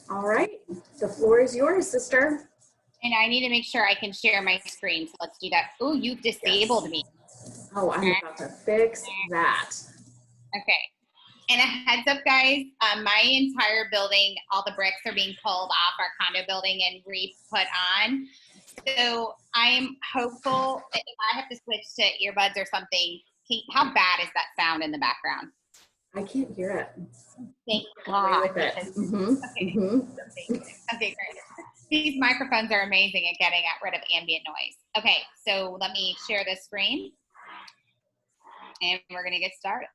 All right, the floor is yours, sister. And I need to make sure I can share my screen. So let's do that. Oh, you've disabled me. Oh, I'm about to fix that. Okay. And a heads up, guys, my entire building, all the bricks are being pulled off our condo building and re-put on. So I'm hopeful if I have to switch to earbuds or something, how bad is that sound in the background? I can't hear it. Thank God. With it. Okay, great. These microphones are amazing at getting rid of ambient noise. Okay, so let me share the screen. And we're going to get started.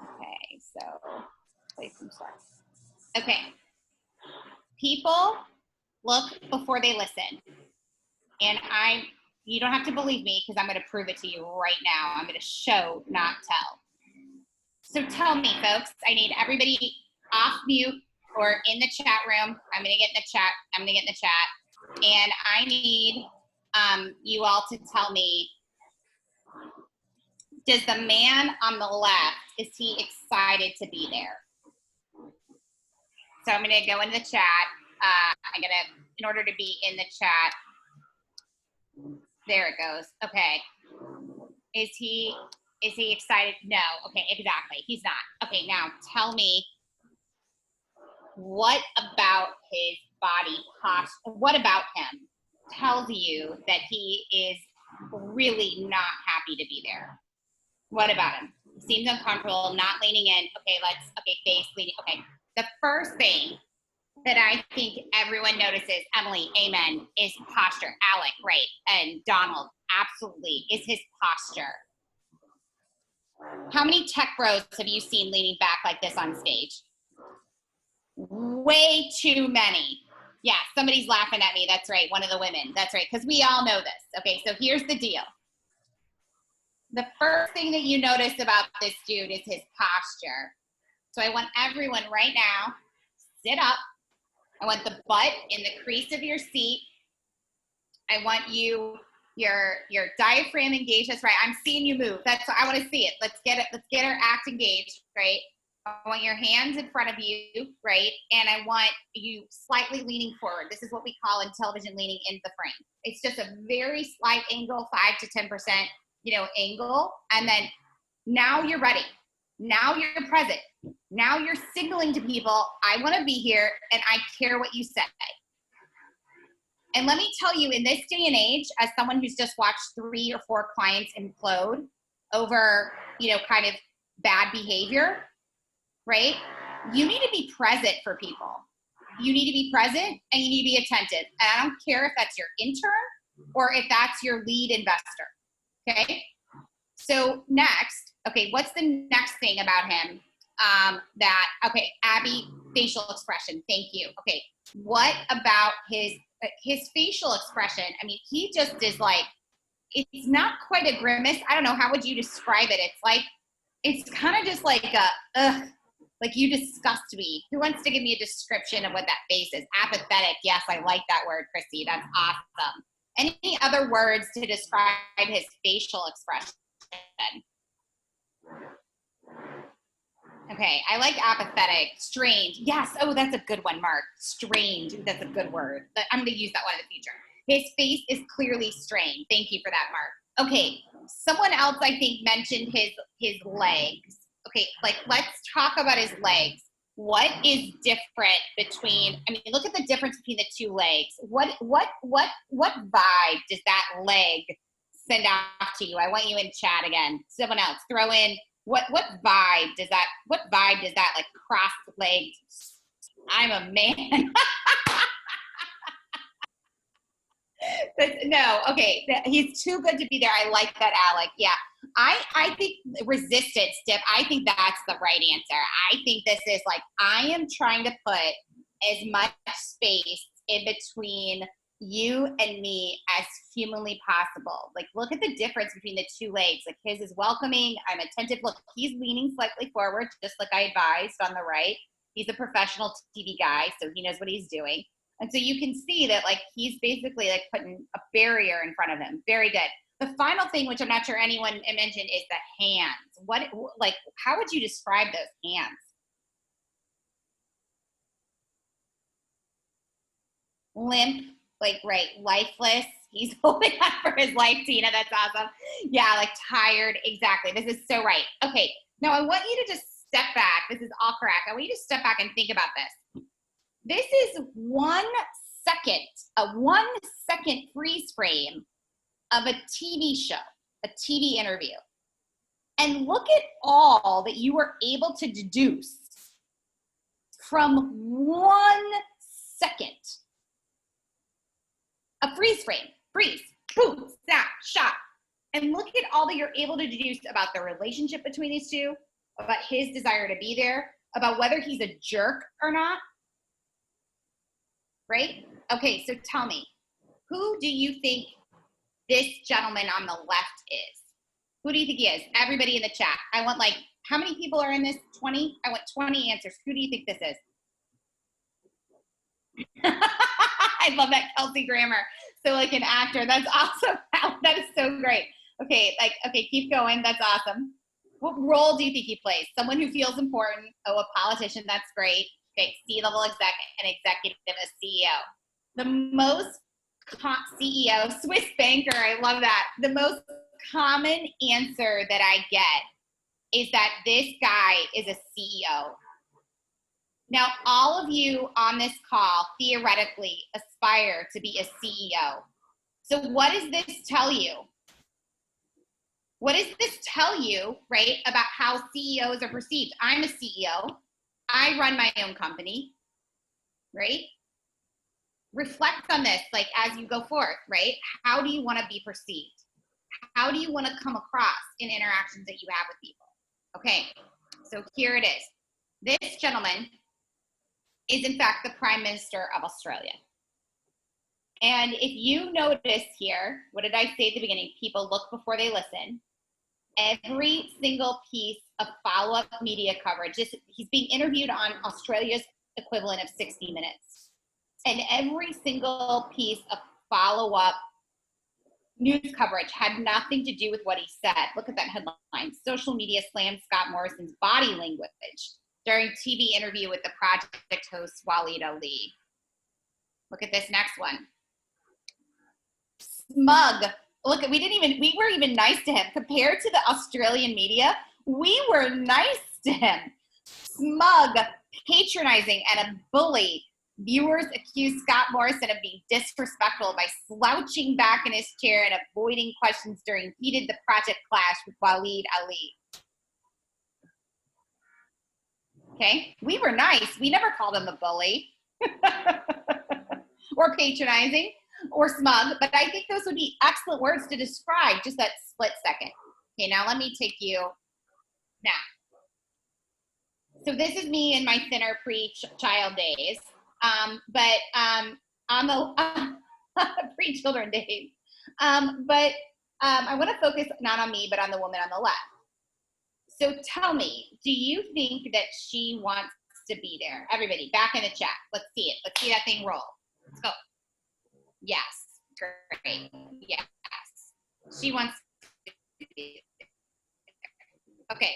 Okay, so play some stuff. Okay. People look before they listen. And you don't have to believe me because I'm going to prove it to you right now. I'm going to show, not tell. So tell me, folks, I need everybody off mute or in the chat room. I'm going to get in the chat. And I need you all to tell me, does the man on the left, is he excited to be there? So I'm going to go into the chat. In order to be in the chat, there it goes. Okay. Is he excited? No. Okay, exactly. He's not. Okay, now tell me, what about his body posture? What about him tells you that he is really not happy to be there? What about him? He seems uncomfortable, not leaning in. Okay, face leaning. Okay. The first thing that I think everyone notices, Emily, amen, is posture. Alec, right. And Donald, absolutely, is his posture. How many tech bros have you seen leaning back like this on stage? Way too many. Yeah, somebody's laughing at me. That's right, one of the women. That's right, because we all know this. Okay, so here's the deal. The first thing that you notice about this dude is his posture. So I want everyone right now, sit up. I want the butt in the crease of your seat. I want your diaphragm engaged. That's right. I'm seeing you move. That's what I want to see it. Let's get our act engaged, right? I want your hands in front of you, right? And I want you slightly leaning forward. This is what we call in television leaning into the frame. It's just a very slight angle, 5 to 10%, angle. And then now you're ready. Now you're present. Now you're signaling to people, I want to be here and I care what you say. And let me tell you, in this day and age, as someone who's just watched 3 or 4 clients implode over, kind of bad behavior, right? You need to be present for people. You need to be present and you need to be attentive. And I don't care if that's your intern or if that's your lead investor, okay? So next, okay, what's the next thing about him? Abby, facial expression, thank you. Okay, what about his facial expression? I mean, he just is like, it's not quite a grimace. I don't know, how would you describe it? It's kind of just like like you disgust me. Who wants to give me a description of what that face is? Apathetic, yes, I like that word, Christy, that's awesome. Any other words to describe his facial expression? Okay, I like apathetic. Strange. Yes. Oh, that's a good one, Mark. Strange. That's a good word. I'm going to use that one in the future. His face is clearly strained. Thank you for that, Mark. Okay, someone else I think mentioned his legs. Okay, let's talk about his legs. What is different between? I mean, look at the difference between the 2 legs. What vibe does that leg send off to you? I want you in chat again. Someone else throw in. What vibe does that like cross-legged? I'm a man. No, okay. He's too good to be there. I like that, Alec. Yeah. I think resistance dip. I think that's the right answer. I think this is like, I am trying to put as much space in between you and me as humanly possible. Like, look at the difference between the 2 legs. Like, his is welcoming. I'm attentive. Look, he's leaning slightly forward, just like I advised on the right. He's a professional TV guy, so he knows what he's doing. And so you can see that, like, he's basically like putting a barrier in front of him. Very good. The final thing, which I'm not sure anyone mentioned, is the hands. How would you describe those hands? limp, like, right, lifeless. He's holding on for his life, Tina. That's awesome. Yeah, like tired. Exactly. This is so right. Okay, now I want you to just step back. This is all correct. I want you to step back and think about this. This is 1 second, a 1 second freeze frame of a TV show, a TV interview. And look at all that you were able to deduce from 1 second. A freeze frame, freeze, boom, snap, shot. And look at all that you're able to deduce about the relationship between these two, about his desire to be there, about whether he's a jerk or not. Right? Okay, so tell me, who do you think this gentleman on the left is? Who do you think he is? Everybody in the chat. I want like, how many people are in this? 20? I want 20 answers. Who do you think this is? I love that, Kelsey Grammer. So like an actor. That's awesome. That is so great. Okay, okay, keep going. That's awesome. What role do you think he plays? Someone who feels important. Oh, a politician. That's great. Okay, C-level exec, an executive, a CEO. The most CEO, Swiss banker. I love that. The most common answer that I get is that this guy is a CEO. Now, all of you on this call theoretically aspire to be a CEO. So what does this tell you? What does this tell you, right, about how CEOs are perceived? I'm a CEO. I run my own company, right? Reflect on this, like, as you go forth, right? How do you want to be perceived? How do you want to come across in interactions that you have with people? Okay, so here it is. This gentleman is, in fact, the Prime Minister of Australia. And if you notice here, what did I say at the beginning? People look before they listen. Every single piece of follow-up media coverage, he's being interviewed on Australia's equivalent of 60 minutes. And every single piece of follow-up news coverage had nothing to do with what he said. Look at that headline. Social media slams Scott Morrison's body language during TV interview with the project host Waleed Ali. Look at this next one. Smug. Look, we were even nice to him. Compared to the Australian media, we were nice to him. Smug, patronizing, and a bully. Viewers accused Scott Morrison of being disrespectful by slouching back in his chair and avoiding questions during heated the project clash with Waleed Ali. Okay, we were nice. We never called him a bully or patronizing or smug, but I think those would be excellent words to describe just that split second. Okay, now let me take you now. So this is me in my thinner pre-child days, on the pre-children days. I want to focus not on me, but on the woman on the left. So tell me, do you think that she wants to be there? Everybody, back in the chat. Let's see it. Let's see that thing roll. Let's go. Yes. Great. Yes. She wants to be there. Okay.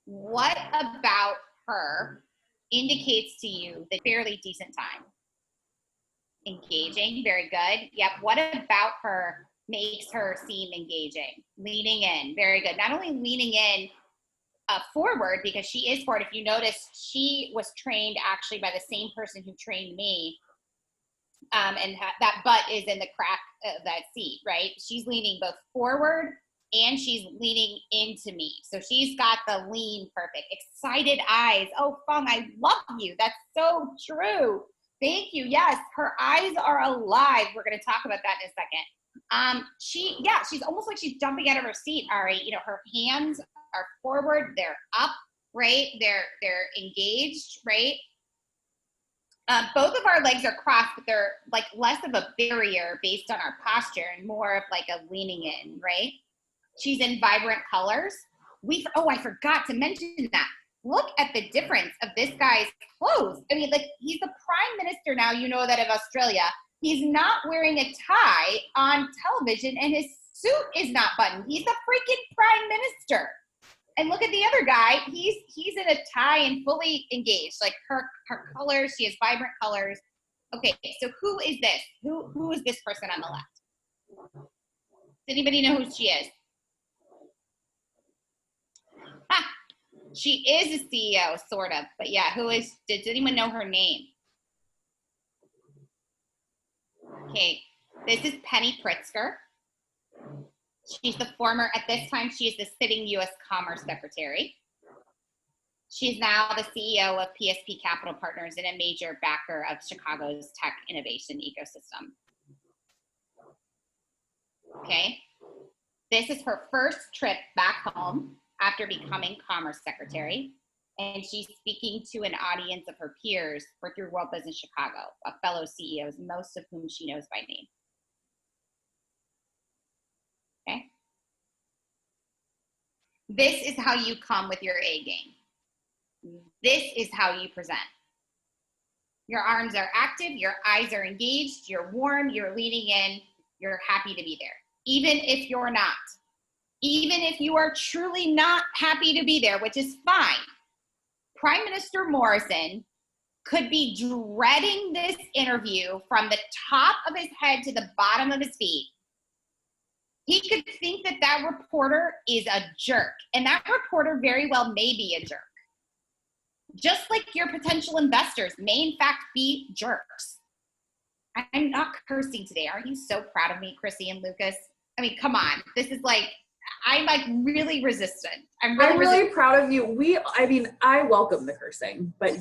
What about her indicates to you the fairly decent time? Engaging. Very good. Yep. What about her makes her seem engaging? Leaning in. Very good. Not only leaning in forward, because she is forward. If you notice, she was trained actually by the same person who trained me. And that butt is in the crack of that seat, right? She's leaning both forward and she's leaning into me. So she's got the lean perfect. Excited eyes. Oh, Fung, I love you. That's so true. Thank you. Yes, her eyes are alive. We're going to talk about that in a second. She's almost like she's jumping out of her seat, Ari. You know, her hands are forward, they're up, right? They're engaged, right? Both of our legs are crossed, but they're like less of a barrier based on our posture and more of like a leaning in, right? She's in vibrant colors. I forgot to mention that. Look at the difference of this guy's clothes. I mean, like, he's the prime minister now, you know that, of Australia. He's not wearing a tie on television and his suit is not buttoned. He's the freaking prime minister. And look at the other guy. He's in a tie and fully engaged. Like her colors, she has vibrant colors. Okay, so who is this? Who is this person on the left? Does anybody know who she is? Ha! She is a CEO, sort of, but yeah, does anyone know her name? Okay, this is Penny Pritzker. She's at this time, she is the sitting U.S. Commerce Secretary. She's now the CEO of PSP Capital Partners and a major backer of Chicago's tech innovation ecosystem. Okay, this is her first trip back home after becoming Commerce Secretary, and she's speaking to an audience of her peers through World Business Chicago, of fellow CEOs, most of whom she knows by name. Okay, this is how you come with your A game. This is how you present. Your arms are active, your eyes are engaged, you're warm, you're leaning in, you're happy to be there. Even if you're not. Even if you are truly not happy to be there, which is fine. Prime Minister Morrison could be dreading this interview from the top of his head to the bottom of his feet. He could think that that reporter is a jerk, and that reporter very well may be a jerk. Just like your potential investors may in fact be jerks. I'm not cursing today. Aren't you so proud of me, Chrissy and Lucas? I mean, come on. This is like, I'm like really resistant. I'm really proud of you. I welcome the cursing, but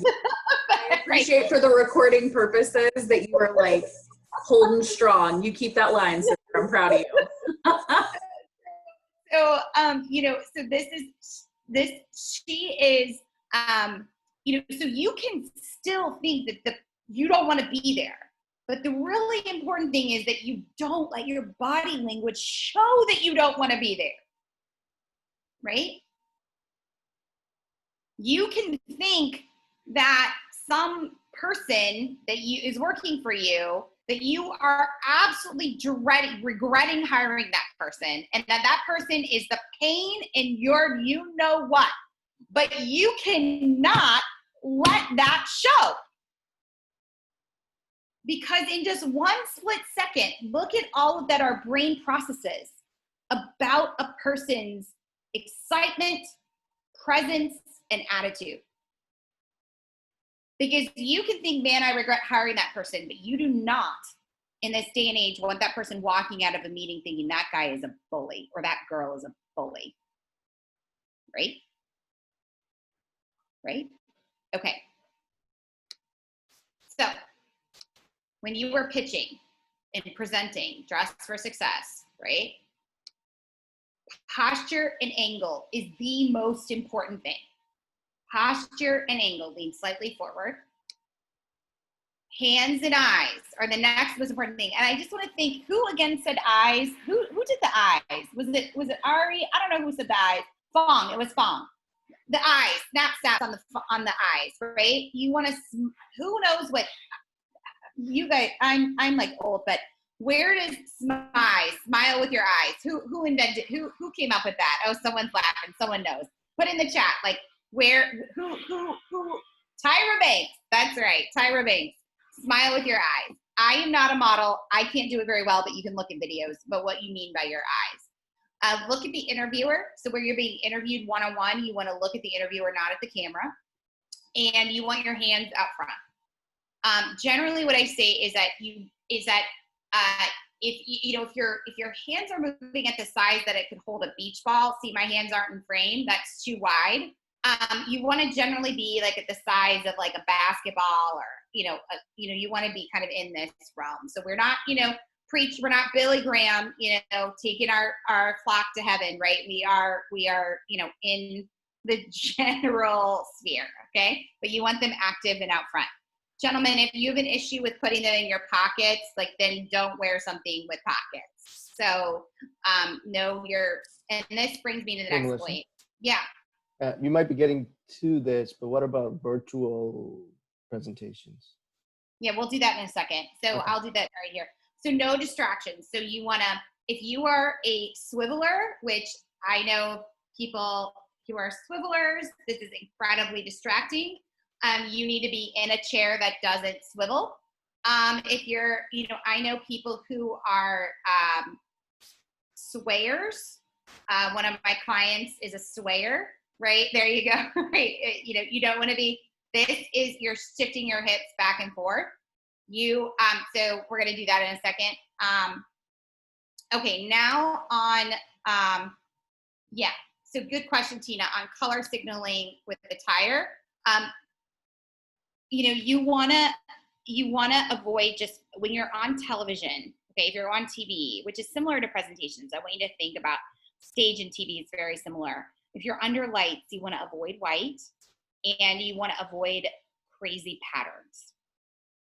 I appreciate for the recording purposes that you are like holding strong. You keep that line, sister. I'm proud of you. So, so she is, so you can still think that you don't want to be there. But the really important thing is that you don't let your body language show that you don't want to be there. Right? You can think that some person that is working for you, that you are absolutely regretting hiring that person, and that person is the pain in your you know what. But you cannot let that show. Because in just one split second, look at all of that our brain processes about a person's excitement, presence, and attitude. Because you can think, man, I regret hiring that person, but you do not, in this day and age, want that person walking out of a meeting thinking that guy is a bully or that girl is a bully. Right? Right? Okay. So, when you were pitching and presenting Dress for Success, right? Posture and angle is the most important thing. Posture and angle, lean slightly forward. Hands and eyes are the next most important thing. And I just want to think, who again said eyes? Who did the eyes? Was it Ari? I don't know who said the eyes. Fong, it was Fong. The eyes, snap on the eyes, right? You want to, who knows what, you guys, I'm like old, but where does smile with your eyes? Who invented, who came up with that? Oh, someone's laughing, someone knows. Put in the chat, like who, Tyra Banks, that's right, Tyra Banks. Smile with your eyes. I am not a model. I can't do it very well, but you can look at videos, but what you mean by your eyes. Look at the interviewer. So where you're being interviewed one-on-one, you want to look at the interviewer, not at the camera. And you want your hands up front. Generally what I say is that if your hands are moving at the size that it could hold a beach ball, see my hands aren't in frame, that's too wide. You want to generally be like at the size of like a basketball or, you want to be kind of in this realm. So we're not, we're not Billy Graham, taking our flock to heaven, right? We are, in the general sphere. Okay. But you want them active and out front. Gentlemen, if you have an issue with putting them in your pockets, then don't wear something with pockets. So, and this brings me to the next Melissa? point. Yeah. You might be getting to this, but what about virtual presentations? Yeah, we'll do that in a second. So okay. I'll do that right here. So no distractions. So you want to, if you are a swiveler, which I know people who are swivelers, this is incredibly distracting. You need to be in a chair that doesn't swivel. If you're, I know people who are swayers. One of my clients is a swayer, right? There you go, right? You don't want to be, you're shifting your hips back and forth. So we're going to do that in a second. Okay, now on, so good question, Tina, on color signaling with the tire. You want to avoid just when you're on television, okay, if you're on TV, which is similar to presentations, I want you to think about stage and TV, it's very similar. If you're under lights, you want to avoid white and you want to avoid crazy patterns.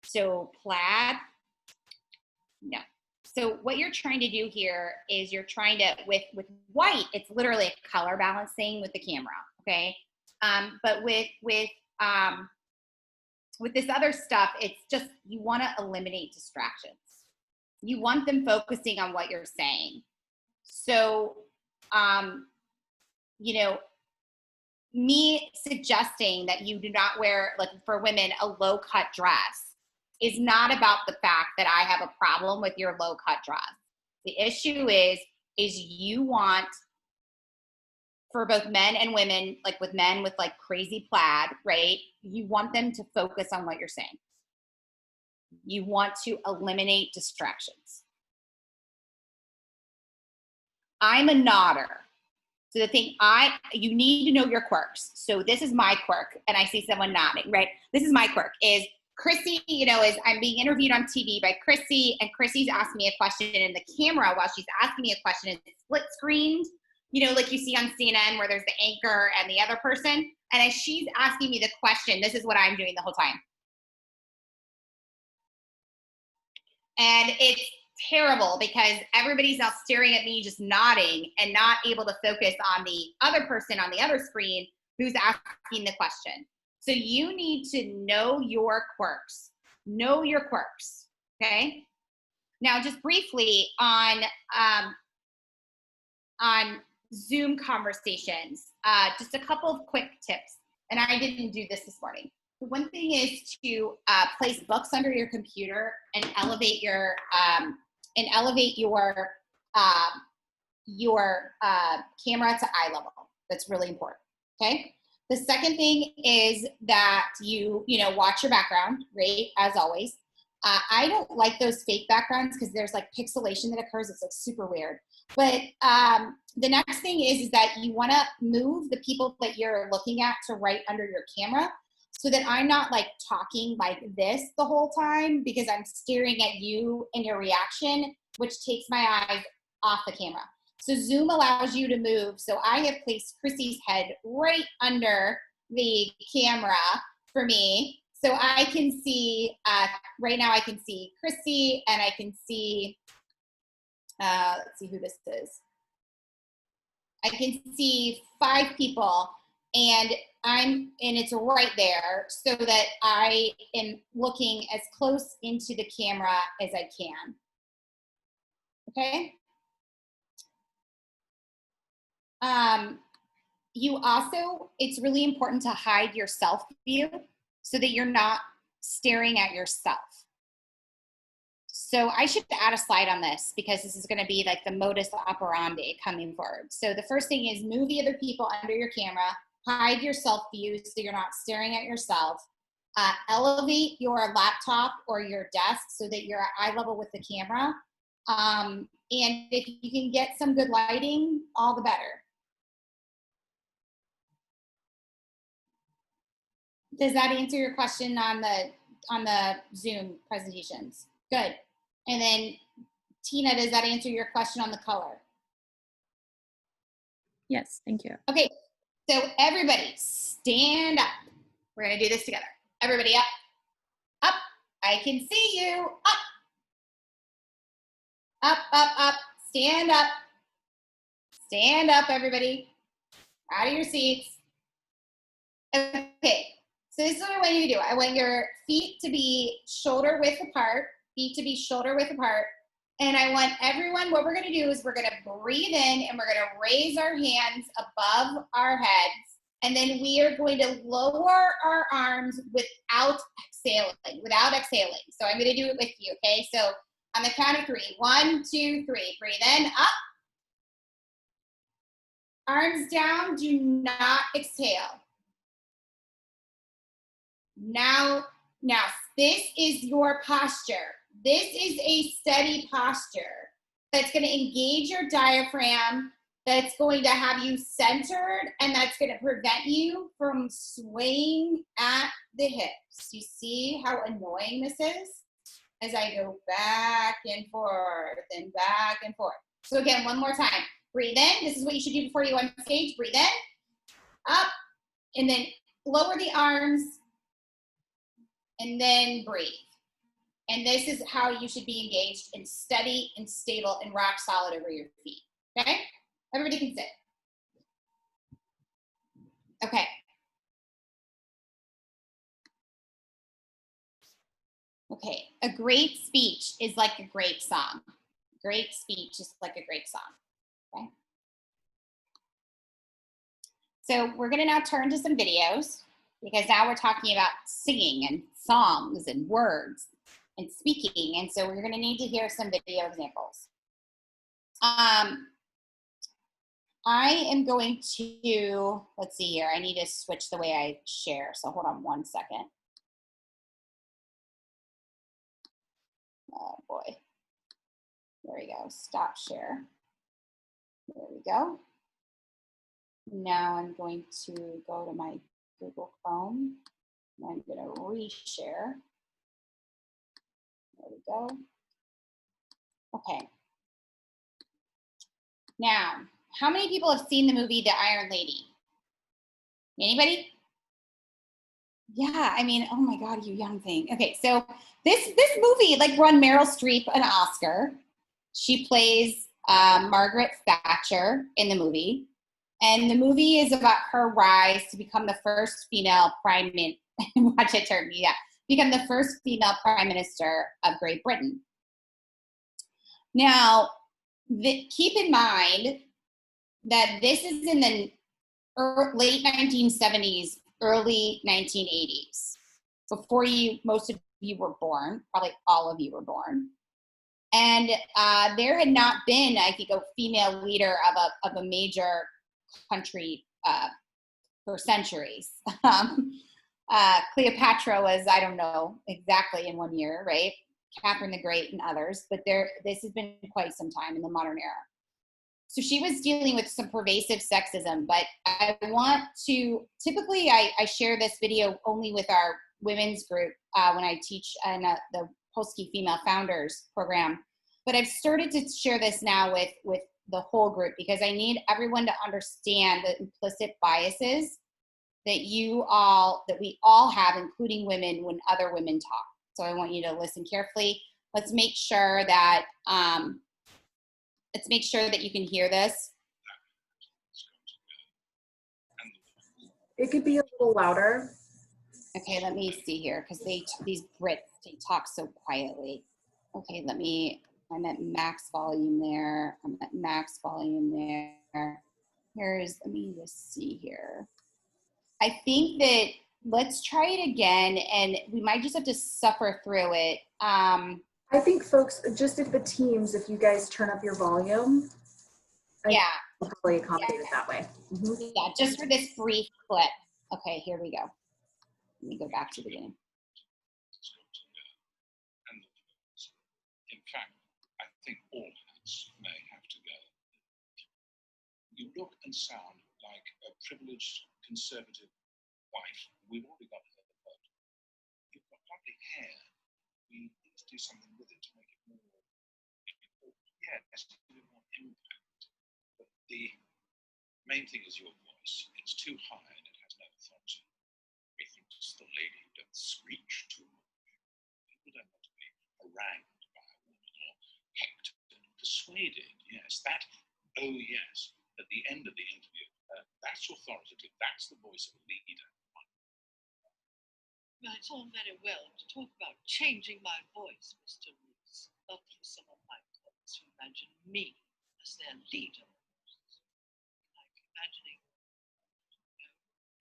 So plaid, no. So what you're trying to do here is you're trying to, with white, it's literally a color balancing with the camera, okay? But with this other stuff, it's just, you want to eliminate distractions. You want them focusing on what you're saying. So, me suggesting that you do not wear, like for women, a low cut dress is not about the fact that I have a problem with your low cut dress. The issue is you want, for both men and women, like with men with like crazy plaid, right? You want them to focus on what you're saying. You want to eliminate distractions. I'm a nodder. So the thing you need to know your quirks. So this is my quirk, and I see someone nodding, right? This is my quirk, is Chrissy, is I'm being interviewed on TV by Chrissy, and Chrissy's asking me a question, and the camera, while she's asking me a question, is split screened, like you see on CNN where there's the anchor and the other person. And as she's asking me the question, this is what I'm doing the whole time. And it's terrible because everybody's now staring at me just nodding and not able to focus on the other person on the other screen who's asking the question. So you need to know your quirks. Know your quirks, okay? Now, just briefly on Zoom conversations, just a couple of quick tips. And I didn't do this morning. The one thing is to place books under your computer and elevate your camera to eye level. That's really important. Okay. The second thing is that you watch your background, right? As always. I don't like those fake backgrounds because there's like pixelation that occurs. It's like super weird. But the next thing is that you want to move the people that you're looking at to right under your camera so that I'm not like talking like this the whole time because I'm staring at you and your reaction, which takes my eyes off the camera. So Zoom allows you to move. So I have placed Chrissy's head right under the camera for me. So I can see, right now I can see Chrissy and I can see, let's see who this is. I can see 5 people and it's right there so that I am looking as close into the camera as I can. Okay. You also, it's really important to hide your self view so that you're not staring at yourself. So I should add a slide on this because this is going to be like the modus operandi coming forward. So the first thing is move the other people under your camera, hide your self view so you're not staring at yourself, elevate your laptop or your desk so that you're at eye level with the camera. And if you can get some good lighting, all the better. Does that answer your question on the Zoom presentations? Good. And then Tina, does that answer your question on the color? Yes, thank you. Okay, so everybody stand up. We're gonna do this together. Everybody up, up. I can see you, up. Up, up, up, stand up. Stand up, everybody. Out of your seats. Okay, so this is what I want you to do. I want your feet to be shoulder width apart, and I want everyone, what we're gonna do is we're gonna breathe in and we're gonna raise our hands above our heads, and then we are going to lower our arms without without exhaling. So I'm going to do it with you, okay? So on the count of 3, 1, 2, 3, breathe in, up. Arms down, do not exhale. Now, this is your posture. This is a steady posture that's going to engage your diaphragm, that's going to have you centered, and that's going to prevent you from swaying at the hips. You see how annoying this is? As I go back and forth and back and forth. So again, one more time. Breathe in. This is what you should do before you go on stage. Breathe in, up, and then lower the arms, and then breathe. And this is how you should be engaged and steady and stable and rock solid over your feet. Okay? Everybody can sit. Okay. Okay. A great speech is like a great song. Great speech is like a great song. Okay. So we're going to now turn to some videos, because now we're talking about singing and songs and words and speaking. And so we're going to need to hear some video examples. I am going to, let's see here. I need to switch the way I share. So hold on one second. Oh boy. There we go. Stop share. There we go. Now I'm going to go to my Google Chrome. I'm going to reshare. There we go. Okay. Now, how many people have seen the movie The Iron Lady? Anybody? Yeah, I mean, oh my God, you young thing. Okay, so this movie like won Meryl Streep an Oscar. She plays Margaret Thatcher in the movie. And the movie is about her rise to become the first female watch it turn, yeah, become the first female prime minister of Great Britain. Now, keep in mind that this is in the late 1970s, early 1980s, before most of you were born, probably all of you were born. And there had not been, I think, a female leader of a major country for centuries. Cleopatra was, I don't know exactly in 1 year, right? Catherine the Great and others, but this has been quite some time in the modern era. So she was dealing with some pervasive sexism, but I want to, typically I share this video only with our women's group when I teach in the Polsky Female Founders program, but I've started to share this now with the whole group, because I need everyone to understand the implicit biases that we all have, including women, when other women talk. So I want you to listen carefully. Let's make sure that you can hear this. It could be a little louder. Okay, let me see here, because these Brits, they talk so quietly. Okay, I'm at max volume there. I'm at max volume there. Let me just see here. I think that let's try it again, and we might just have to suffer through it. I think, folks, just if the teams, if you guys turn up your volume, yeah, I'll probably accommodate it that way. Mm-hmm. Yeah, just for this brief clip. Okay, here we go. Let me go back to the beginning. In fact, I think all hats may have to go. You look and sound like a privileged conservative wife. We've already got her, but you've got lovely hair. We need to do something with it to make it more important. Yes, to give it more impact. But the main thing is your voice. It's too high and it has no authority. It's the lady who doesn't screech too much. People don't want to be harangued by a woman or hectored and persuaded. Yes, oh yes, at the end of the interview, that's authoritative. That's the voice of a leader. Now, it's all very well to talk about changing my voice, Mr. Roos, but for some of my colleagues who imagine me as their leader, like imagining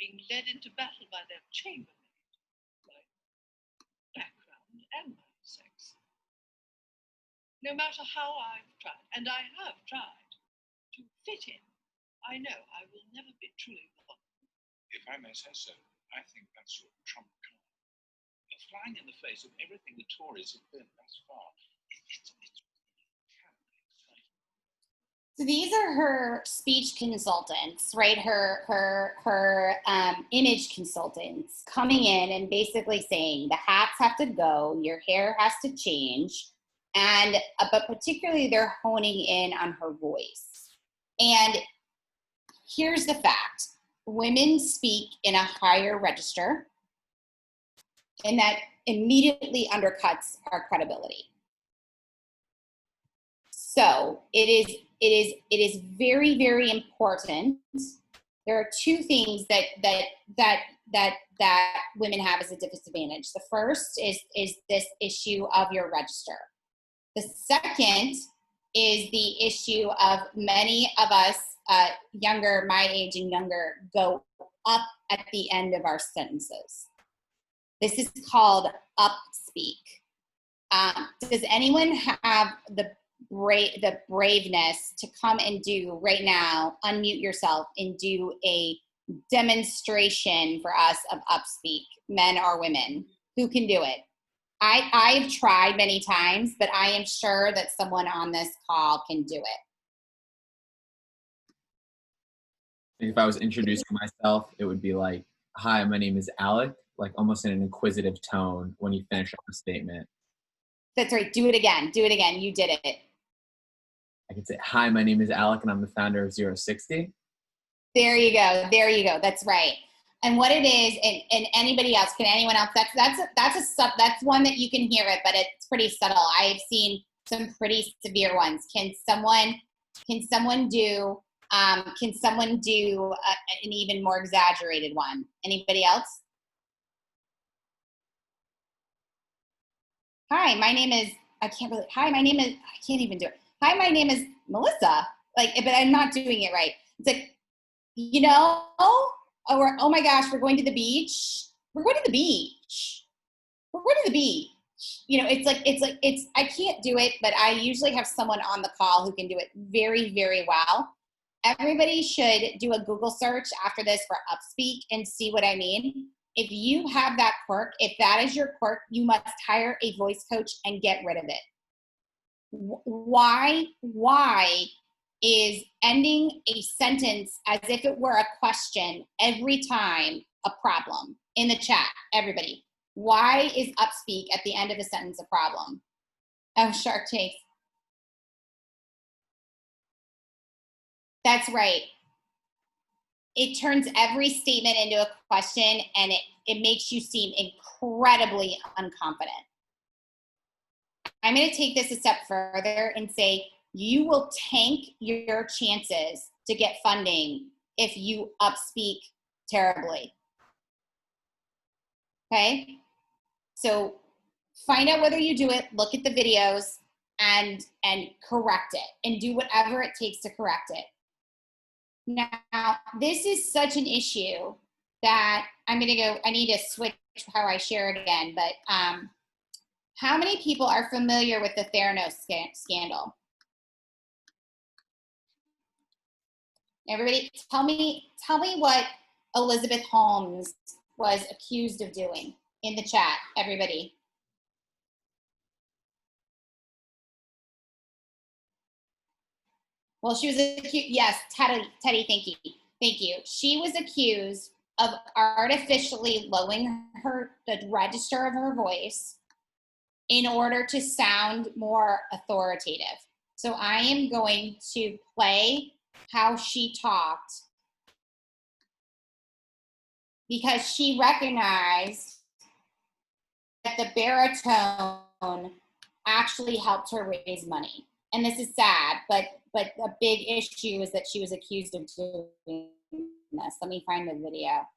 being led into battle by their chambermaid, like sex. No matter how I've tried, and I have tried, to fit in, I know I will never be truly welcome. If I may say so, I think that's your trump card. You're flying in the face of everything the Tories have been thus far. It can be exciting. So these are her speech consultants, right? Her image consultants coming in and basically saying the hats have to go, your hair has to change, and but particularly they're honing in on her voice. And here's the fact: women speak in a higher register, and that immediately undercuts our credibility. So it is very, very important. There are two things that women have as a disadvantage. The first is this issue of your register. The second is the issue of many of us, younger, my age and younger, go up at the end of our sentences. This is called upspeak. Does anyone have the braveness to come and do right now, unmute yourself and do a demonstration for us of upspeak, men or women? Who can do it? I've tried many times, but I am sure that someone on this call can do it. If I was introducing myself, it would be like, hi, my name is Alec, like almost in an inquisitive tone when you finish up a statement. That's right. Do it again. Do it again. You did it. I could say, hi, my name is Alec and I'm the founder of 060. There you go. There you go. That's right. And what it is, and anybody else, can anyone else? That's one that you can hear it, but it's pretty subtle. I've seen some pretty severe ones. Can someone do an even more exaggerated one? Anybody else? Hi, my name is, I can't even do it. Hi, my name is Melissa. Like, but I'm not doing it right. It's like, you know, or, oh my gosh, we're going to the beach. We're going to the beach. We're going to the beach. You know, I can't do it, but I usually have someone on the call who can do it very, very well. Everybody should do a Google search after this for upspeak and see what I mean. If you have that quirk, if that is your quirk, you must hire a voice coach and get rid of it. Why is ending a sentence as if it were a question every time a problem? In the chat, everybody. Why is upspeak at the end of a sentence a problem? Oh, Shark Tank. That's right. It turns every statement into a question, and it makes you seem incredibly unconfident. I'm going to take this a step further and say you will tank your chances to get funding if you upspeak terribly. Okay? So find out whether you do it, look at the videos, and correct it, and do whatever it takes to correct it. Now, this is such an issue that I need to switch how I share it again, but how many people are familiar with the Theranos scandal? Everybody, tell me what Elizabeth Holmes was accused of doing in the chat, everybody. Well, she was accused, yes, Teddy, thank you. She was accused of artificially lowering the register of her voice in order to sound more authoritative. So I am going to play how she talked because she recognized that the baritone actually helped her raise money. And this is sad, but a big issue is that she was accused of doing this. Let me find the video.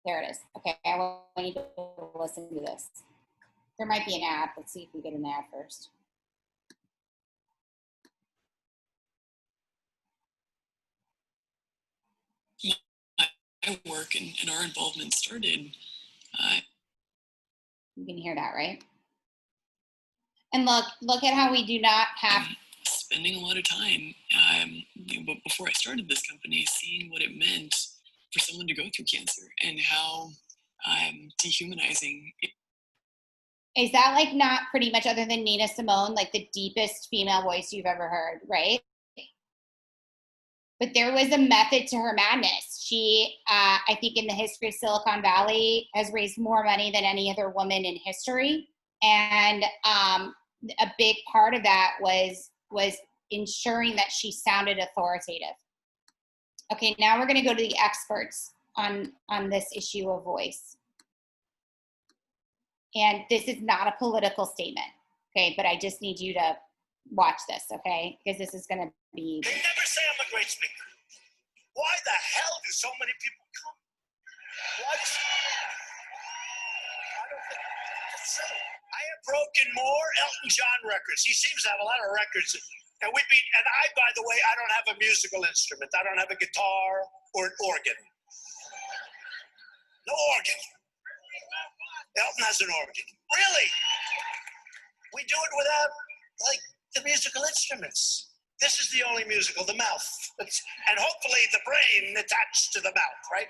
There it is. Okay, I want you to listen to this. There might be an ad. Let's see if we get an ad first. My work and our involvement started You can hear that, right? And look at how we do not have spending a lot of time before I started this company, seeing what it meant for someone to go through cancer and how dehumanizing. Is that like not pretty much, other than Nina Simone, like the deepest female voice you've ever heard, right? But there was a method to her madness. She, I think in the history of Silicon Valley, has raised more money than any other woman in history. And a big part of that was ensuring that she sounded authoritative. Okay, now we're going to go to the experts on this issue of voice. And this is not a political statement, okay? But I just need you to watch this, okay? Because this is going to be... They never say I'm a great speaker. Why the hell do so many people come? Why does... I don't think it's silly. I have broken more Elton John records. He seems to have a lot of records. And by the way, I don't have a musical instrument. I don't have a guitar or an organ. No organ. Elton has an organ. Really? We do it without, like, the musical instruments. This is the only musical, the mouth. And hopefully the brain attached to the mouth, right?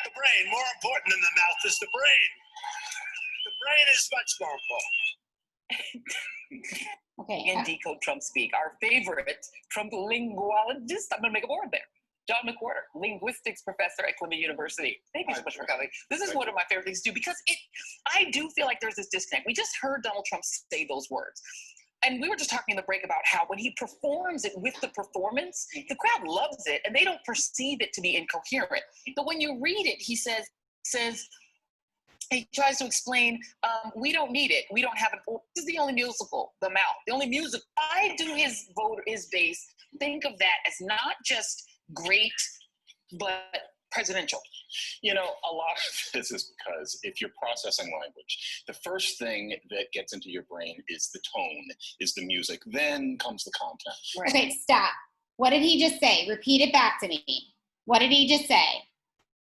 The brain, more important than the mouth is the brain. The brain is much more important. Okay. And decode Trump speak. Our favorite Trump linguologist, I'm going to make a word there, John McWhorter, linguistics professor at Columbia University. Thank you so much for coming. This is one of my favorite things to do because I do feel like there's this disconnect. We just heard Donald Trump say those words. And we were just talking in the break about how when he performs it with the performance, the crowd loves it and they don't perceive it to be incoherent. But when you read it, he says, he tries to explain, we don't need it. We don't have it. This is the only musical, the mouth. The only music. I do his base, think of that as not just great, but presidential. You know, a lot of this is because if you're processing language, the first thing that gets into your brain is the tone, is the music, then comes the content. Right. Okay, stop. What did he just say? Repeat it back to me. What did he just say?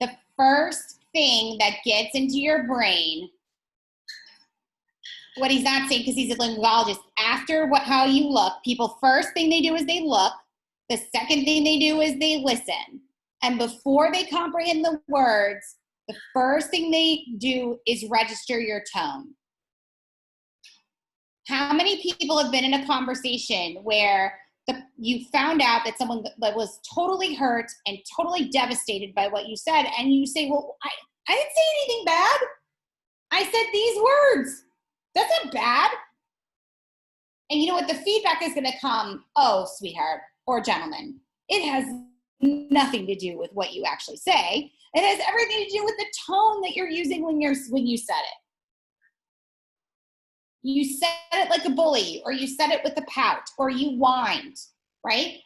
The first thing that gets into your brain, what he's not saying because he's a linguologist, after how you look, people, first thing they do is they look. The second thing they do is they listen. And before they comprehend the words, the first thing they do is register your tone. How many people have been in a conversation where you found out that someone that was totally hurt and totally devastated by what you said, and you say, well, I didn't say anything bad. I said these words. That's not bad. And you know what? The feedback is going to come, oh, sweetheart or gentleman, it has nothing to do with what you actually say. It has everything to do with the tone that you're using when you said it. You said it like a bully, or you said it with a pout, or you whined, right?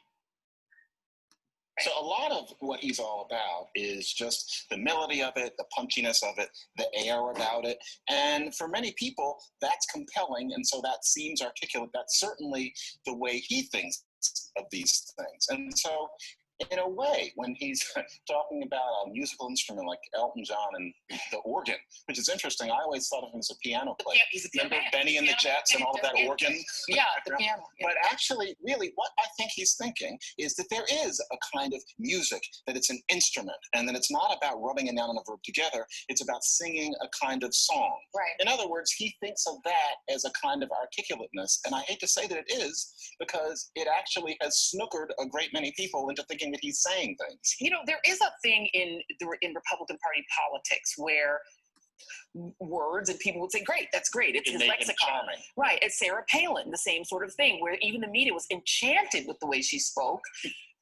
So a lot of what he's all about is just the melody of it, the punchiness of it, the air about it. And for many people, that's compelling. And so that seems articulate. That's certainly the way he thinks of these things. And so in a way, when he's talking about a musical instrument like Elton John and the organ, which is interesting, I always thought of him as a piano player. Yeah, he's a piano Remember man. Benny and the Jets and all of that organ? Yeah, the piano. Yeah. But actually, really, what I think he's thinking is that there is a kind of music, that it's an instrument, and that it's not about rubbing a noun and a verb together, it's about singing a kind of song. Right. In other words, he thinks of that as a kind of articulateness, and I hate to say that it is, because it actually has snookered a great many people into thinking that he's saying things. You know, there is a thing in Republican Party politics where words and people would say, great, that's great. It's his lexicon. Right. It's Sarah Palin, the same sort of thing, where even the media was enchanted with the way she spoke.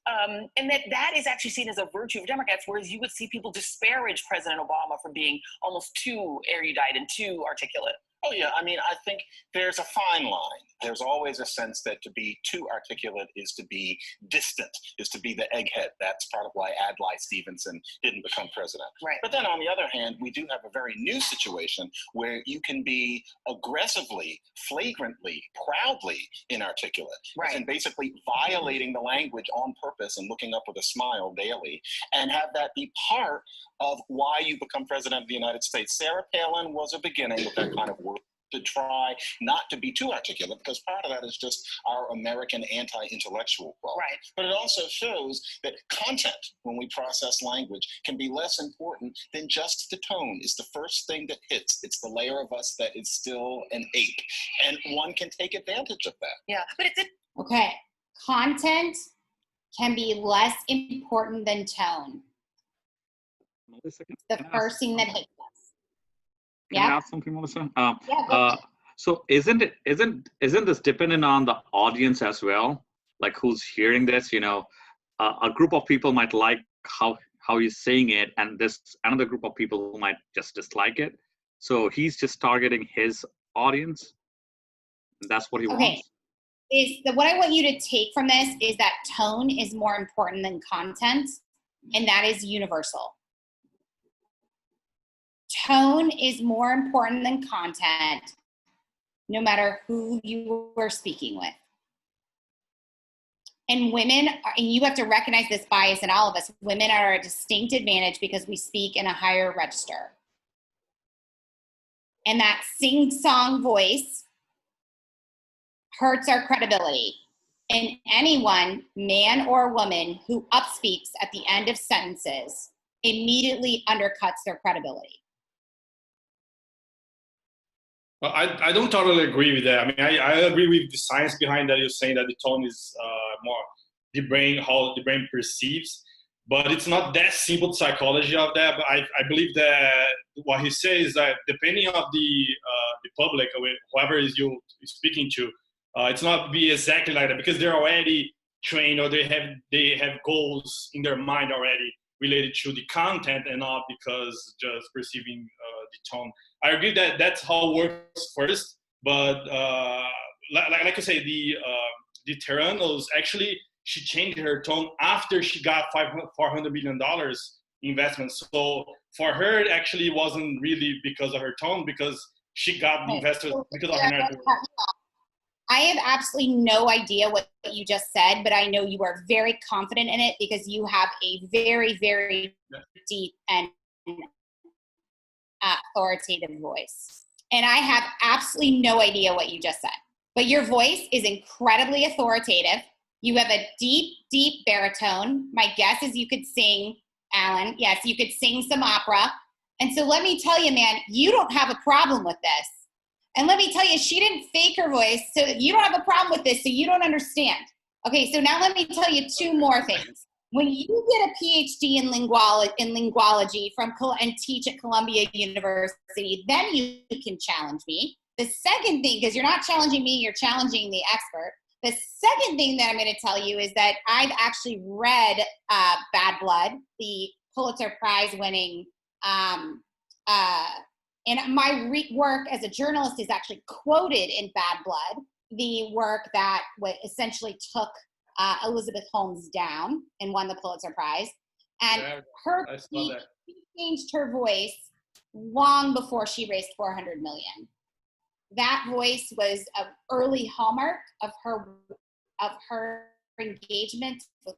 And that is actually seen as a virtue of Democrats, whereas you would see people disparage President Obama for being almost too erudite and too articulate. Oh, yeah. I mean, I think there's a fine line. There's always a sense that to be too articulate is to be distant, is to be the egghead. That's part of why Adlai Stevenson didn't become president. Right. But then on the other hand, we do have a very new situation where you can be aggressively, flagrantly, proudly inarticulate. Right. And basically violating the language on purpose and looking up with a smile daily, and have that be part of why you become president of the United States. Sarah Palin was a beginning with that kind of work to try not to be too articulate, because part of that is just our American anti-intellectual quality. Right. But it also shows that content, when we process language, can be less important than just the tone. It's the first thing that hits. It's the layer of us that is still an ape, and one can take advantage of that. Yeah, but it's okay. Content can be less important than tone. Melissa, The first thing that hits us. Can I ask something, Melissa? So isn't this dependent on the audience as well? Like who's hearing this? You know, a group of people might like how he's saying it, and this another group of people who might just dislike it. So he's just targeting his audience. And that's what he wants. What I want you to take from this is that tone is more important than content, and that is universal. Tone is more important than content, no matter who you are speaking with. And women, and you have to recognize this bias in all of us, women are at a distinct advantage because we speak in a higher register. And that sing-song voice hurts our credibility. And anyone, man or woman, who upspeaks at the end of sentences immediately undercuts their credibility. Well, I don't totally agree with that. I mean, I agree with the science behind that. You're saying that the tone is more how the brain perceives, but it's not that simple psychology of that. But I believe that what he says is that depending on the public, or whoever is you speaking to, it's not be exactly like that, because they're already trained, or they have goals in their mind already related to the content, and not because just perceiving the tone. I agree that that's how it works first, but like I say, the Terranos, actually, she changed her tone after she got $400 million investment. So for her, it actually wasn't really because of her tone, because she got the investors because of her network. I have absolutely no idea what you just said, but I know you are very confident in it because you have a very, very deep and authoritative voice. And I have absolutely no idea what you just said, but your voice is incredibly authoritative. You have a deep, deep baritone. My guess is you could sing, Alan. Yes, you could sing some opera. And so let me tell you, man, you don't have a problem with this. And let me tell you, she didn't fake her voice, so you don't have a problem with this, so you don't understand. Okay, so now let me tell you two more things. When you get a PhD in linguology and teach at Columbia University, then you can challenge me. The second thing, because you're not challenging me, you're challenging the expert. The second thing that I'm going to tell you is that I've actually read Bad Blood, the Pulitzer Prize winning, and my work as a journalist is actually quoted in Bad Blood, the work that essentially took Elizabeth Holmes down and won the Pulitzer Prize. And she changed her voice long before she raised $400 million. That voice was an early hallmark of her engagement with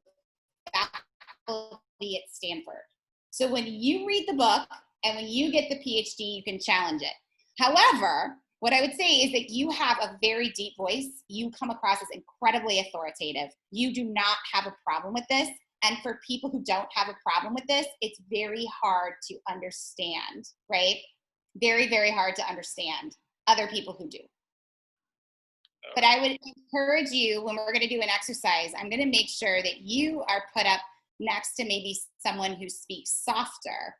faculty at Stanford. So when you read the book and when you get the PhD, you can challenge it. However, what I would say is that you have a very deep voice. You come across as incredibly authoritative. You do not have a problem with this. And for people who don't have a problem with this, it's very hard to understand, right? Very, very hard to understand other people who do. But I would encourage you, when we're going to do an exercise, I'm going to make sure that you are put up next to maybe someone who speaks softer.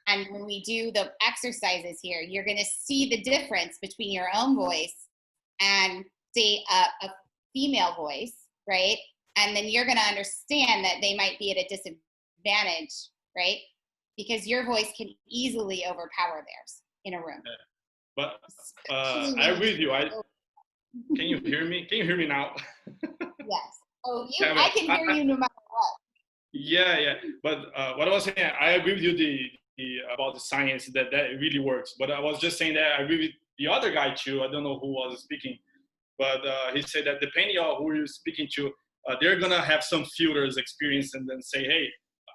And when we do the exercises here, you're going to see the difference between your own voice and, say, a female voice, right? And then you're going to understand that they might be at a disadvantage, right? Because your voice can easily overpower theirs in a room. But I agree with you. Can you hear me? Can you hear me now? Yes. Oh, Yeah, I can hear you no matter what. Yeah. But what I was saying, I agree with you about the science that really works. But I was just saying that I agree with the other guy too. I don't know who was speaking, but he said that depending on who you're speaking to, they're gonna have some filters experience and then say, hey,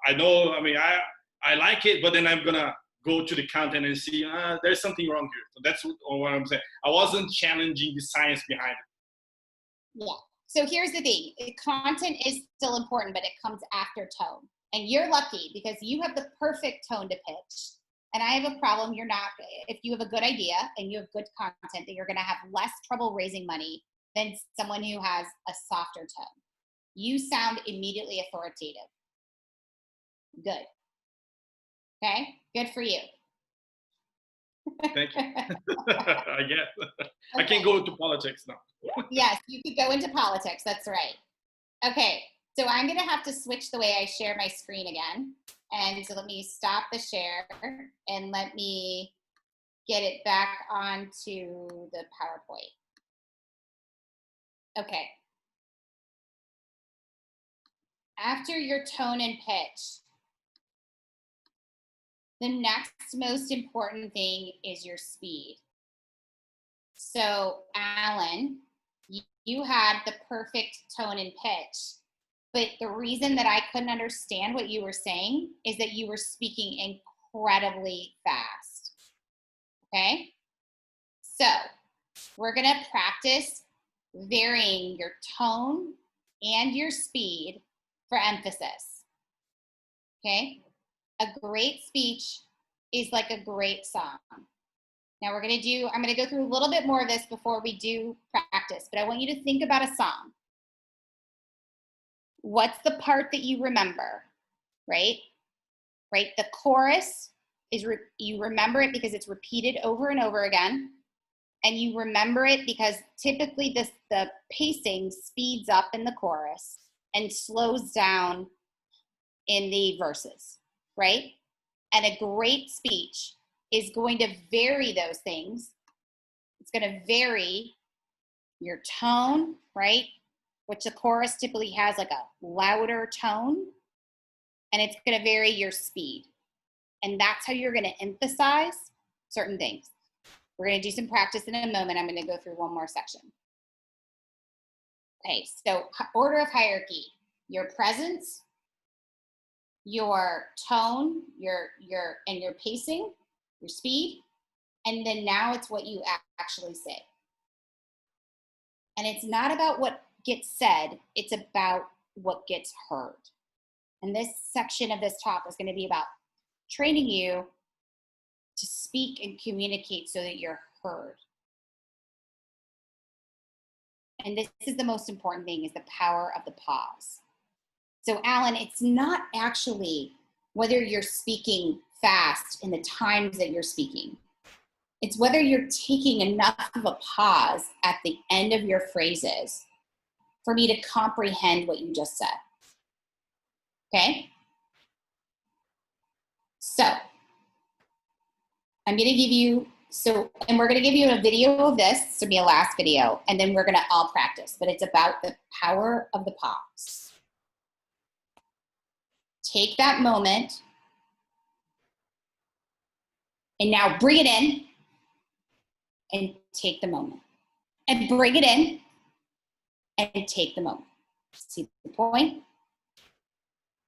I know. I mean, I like it, but then I'm gonna go to the content and see there's something wrong here. So that's what I'm saying. I wasn't challenging the science behind it. Yeah. So here's the thing. Content is still important, but it comes after tone. And you're lucky because you have the perfect tone to pitch. And I have a problem. You're not. If you have a good idea and you have good content, that you're going to have less trouble raising money than someone who has a softer tone. You sound immediately authoritative. Good. Okay? Good for you. Thank you. I guess. Okay. I can go into politics now. Yes, you could go into politics. That's right. Okay, so I'm going to have to switch the way I share my screen again. And so let me stop the share and let me get it back onto the PowerPoint. Okay. After your tone and pitch, the next most important thing is your speed. So, Alan, you had the perfect tone and pitch, but the reason that I couldn't understand what you were saying is that you were speaking incredibly fast. Okay? So, we're going to practice varying your tone and your speed for emphasis. Okay? A great speech is like a great song. Now I'm going to go through a little bit more of this before we do practice, but I want you to think about a song. What's the part that you remember, right? Right? The chorus is, you remember it because it's repeated over and over again. And you remember it because typically the pacing speeds up in the chorus and slows down in the verses, right? And a great speech is going to vary those things. It's going to vary your tone, right? Which the chorus typically has like a louder tone. And it's going to vary your speed. And that's how you're going to emphasize certain things. We're going to do some practice in a moment. I'm going to go through one more section. Okay, so order of hierarchy. Your presence, your tone, your pacing, your speed, and then now it's what you actually say. And it's not about what gets said, it's about what gets heard. And this section of this talk is going to be about training you to speak and communicate so that you're heard. And this is the most important thing, is the power of the pause. So Alan, it's not actually whether you're speaking fast in the times that you're speaking. It's whether you're taking enough of a pause at the end of your phrases for me to comprehend what you just said. Okay? So, I'm going to give you, and we're going to give you a video of this. This will be a last video, and then we're going to all practice. But it's about the power of the pause. Take that moment, and now bring it in, and take the moment. And bring it in, and take the moment. See the point?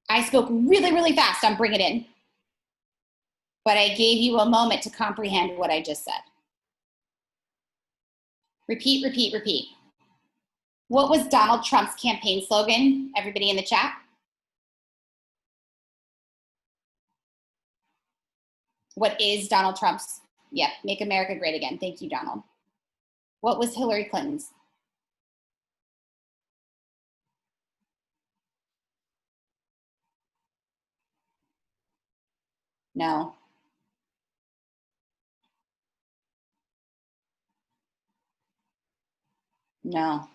I spoke really, really fast on bring it in, but I gave you a moment to comprehend what I just said. Repeat, repeat, repeat. What was Donald Trump's campaign slogan? Everybody in the chat? What is Donald Trump's? Yep, make America great again. Thank you, Donald. What was Hillary Clinton's? No. No.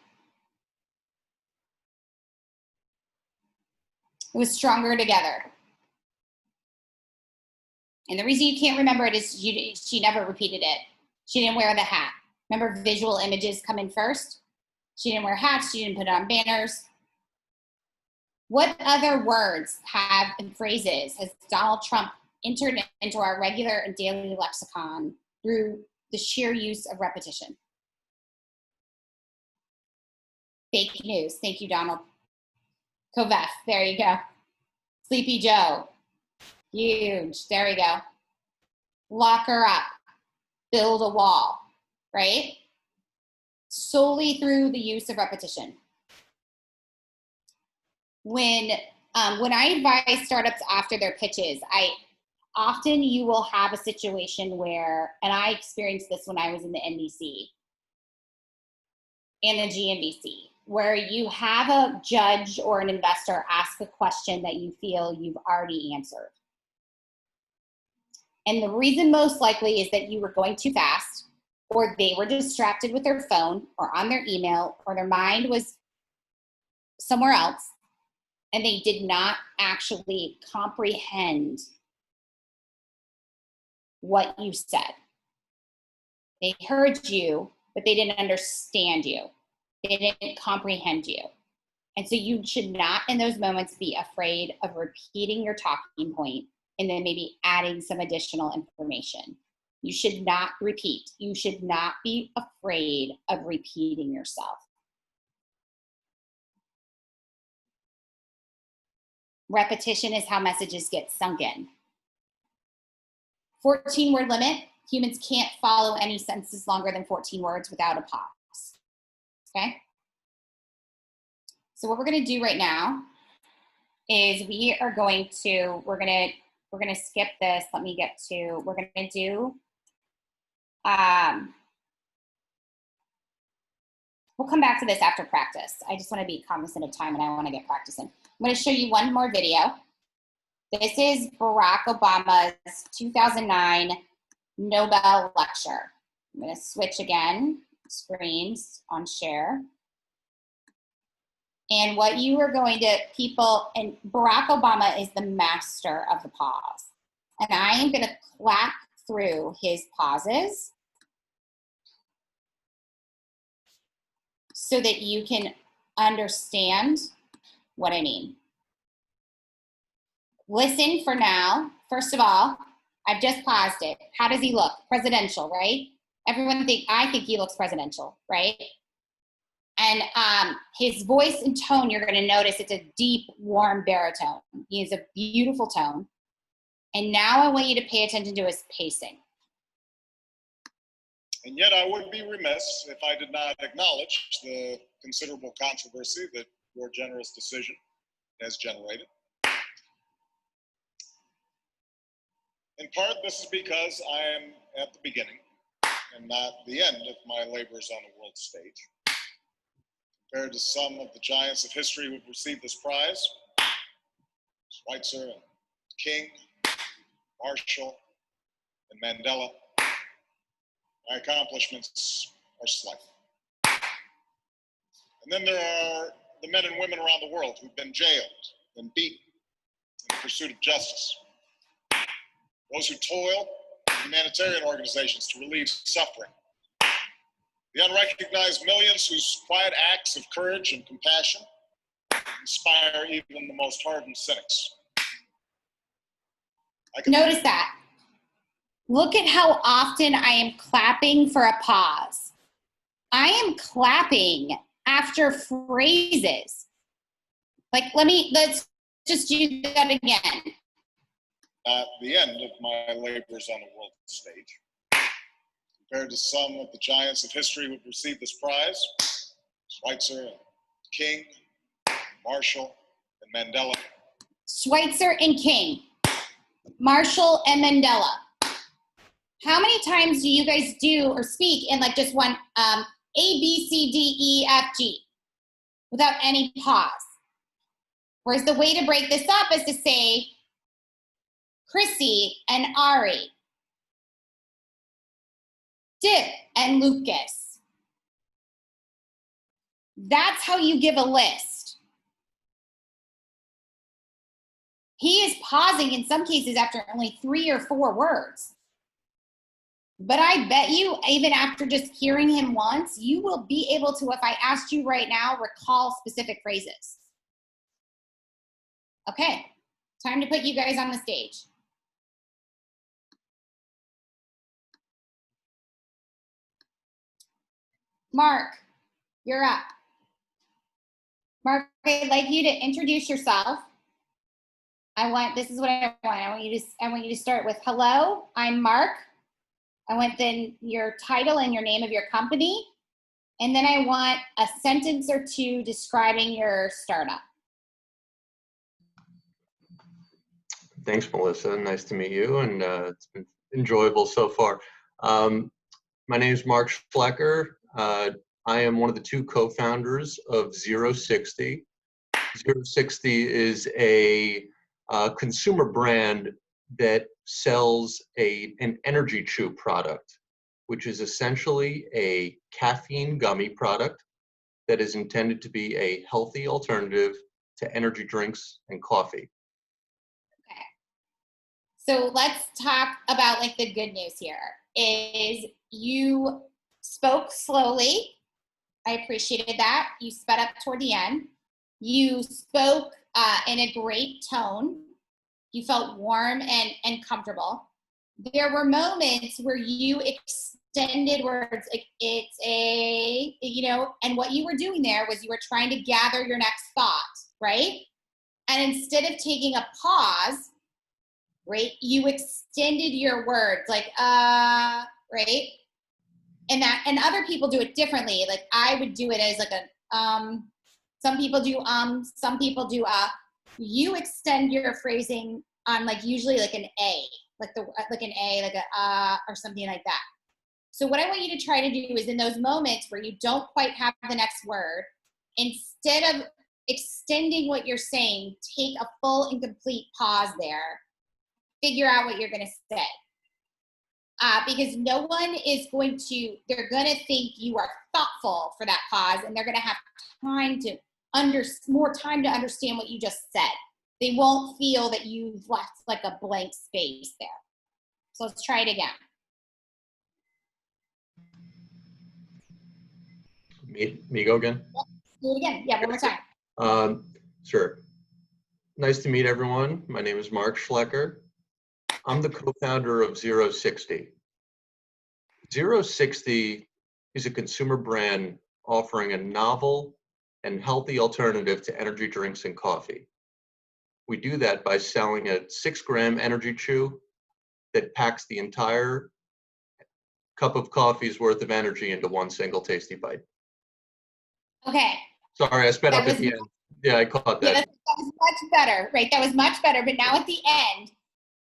It was Stronger Together. And the reason you can't remember it is she never repeated it. She didn't wear the hat. Remember, visual images come in first? She didn't wear hats. She didn't put it on banners. What other words and phrases has Donald Trump entered into our regular and daily lexicon through the sheer use of repetition? Fake news. Thank you, Donald. Kovef. There you go. Sleepy Joe. Huge. There we go. Lock her up. Build a wall. Right? Solely through the use of repetition. When I advise startups after their pitches, often you will have a situation where, and I experienced this when I was in the NBC and the GNBC, where you have a judge or an investor ask a question that you feel you've already answered. And the reason most likely is that you were going too fast, or they were distracted with their phone or on their email, or their mind was somewhere else, and they did not actually comprehend what you said. They heard you, but they didn't understand you. They didn't comprehend you. And so you should not, in those moments, be afraid of repeating your talking point and then maybe adding some additional information. You should not repeat. You should not be afraid of repeating yourself. Repetition is how messages get sunk in. 14-word limit. Humans can't follow any sentences longer than 14 words without a pause. Okay? So what we're going to do right now is we're going to skip this. Let me get to, we're going to do, we'll come back to this after practice. I just want to be cognizant of time and I want to get practice in. I'm going to show you one more video. This is Barack Obama's 2009 Nobel lecture. I'm going to switch again, screens on share. And what you are going to, and Barack Obama is the master of the pause. And I am going to clap through his pauses so that you can understand what I mean. Listen for now. First of all, I've just paused it. How does he look? Presidential, right? I think he looks presidential, right? And his voice and tone, you're going to notice it's a deep, warm baritone. He has a beautiful tone. And now I want you to pay attention to his pacing. And yet I would be remiss if I did not acknowledge the considerable controversy that your generous decision has generated. In part, this is because I am at the beginning and not the end of my labors on the world stage. Compared to some of the giants of history who've received this prize, Schweitzer and King, Marshall, and Mandela, my accomplishments are slight. And then there are the men and women around the world who've been jailed and beaten in the pursuit of justice. Those who toil in humanitarian organizations to relieve suffering. The unrecognized millions whose quiet acts of courage and compassion inspire even the most hardened cynics. Notice that. Look at how often I am clapping for a pause. I am clapping after phrases. Like, let's just do that again. At the end of my labors on the world stage. Compared to some of the giants of history who've received this prize, Schweitzer and King, Marshall, and Mandela. Schweitzer and King, Marshall and Mandela. How many times do you guys do or speak in like just one A, B, C, D, E, F, G without any pause? Whereas the way to break this up is to say Chrissy and Ari, Dip and Lucas. That's how you give a list. He is pausing in some cases after only 3 or 4 words. But I bet you, even after just hearing him once, you will be able to, if I asked you right now, recall specific phrases. Okay, time to put you guys on the stage. Mark, you're up. Mark, I'd like you to introduce yourself. This is what I want. I want you to start with, hello, I'm Mark. I want then your title and your name of your company. And then I want a sentence or two describing your startup. Thanks, Melissa. Nice to meet you, and it's been enjoyable so far. My name is Mark Schlecker. I am one of the two co-founders of 060. 060 is a consumer brand that sells an energy chew product, which is essentially a caffeine gummy product that is intended to be a healthy alternative to energy drinks and coffee. So let's talk about like the good news here is you spoke slowly. I appreciated that. You sped up toward the end. You spoke in a great tone. You felt warm and comfortable. There were moments where you extended words, like it's a, and what you were doing there was you were trying to gather your next thought, right? And instead of taking a pause, right, you extended your words like, right? And other people do it differently. Like I would do it as like a, some people do, some people do, you extend your phrasing on like usually like an A, like an A, like a, or something like that. So what I want you to try to do is in those moments where you don't quite have the next word, instead of extending what you're saying, take a full and complete pause there. Figure out what you're going to say. Because no one is going to, they're going to think you are thoughtful for that pause, and they're going to have time to more time to understand what you just said. They won't feel that you've left like a blank space there. So let's try it again. Me go again? Do it again. Yeah, one more time. Sure. Nice to meet everyone. My name is Mark Schlecker. I'm the co-founder of 060. 060 is a consumer brand offering a novel and healthy alternative to energy drinks and coffee. We do that by selling a 6-gram energy chew that packs the entire cup of coffee's worth of energy into one single tasty bite. Okay. Sorry, I sped up at the end. Yeah, I caught that. Yeah, that was much better, right? That was much better. But now at the end,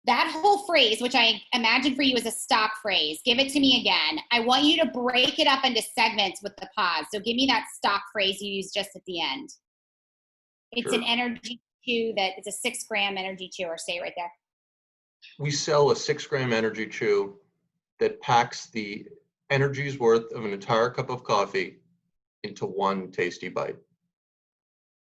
that whole phrase, which I imagine for you is a stock phrase, give it to me again. I want you to break it up into segments with the pause. So give me that stock phrase you used just at the end. It's an energy chew it's a 6-gram energy chew, or say it right there. We sell a 6-gram energy chew that packs the energy's worth of an entire cup of coffee into one tasty bite.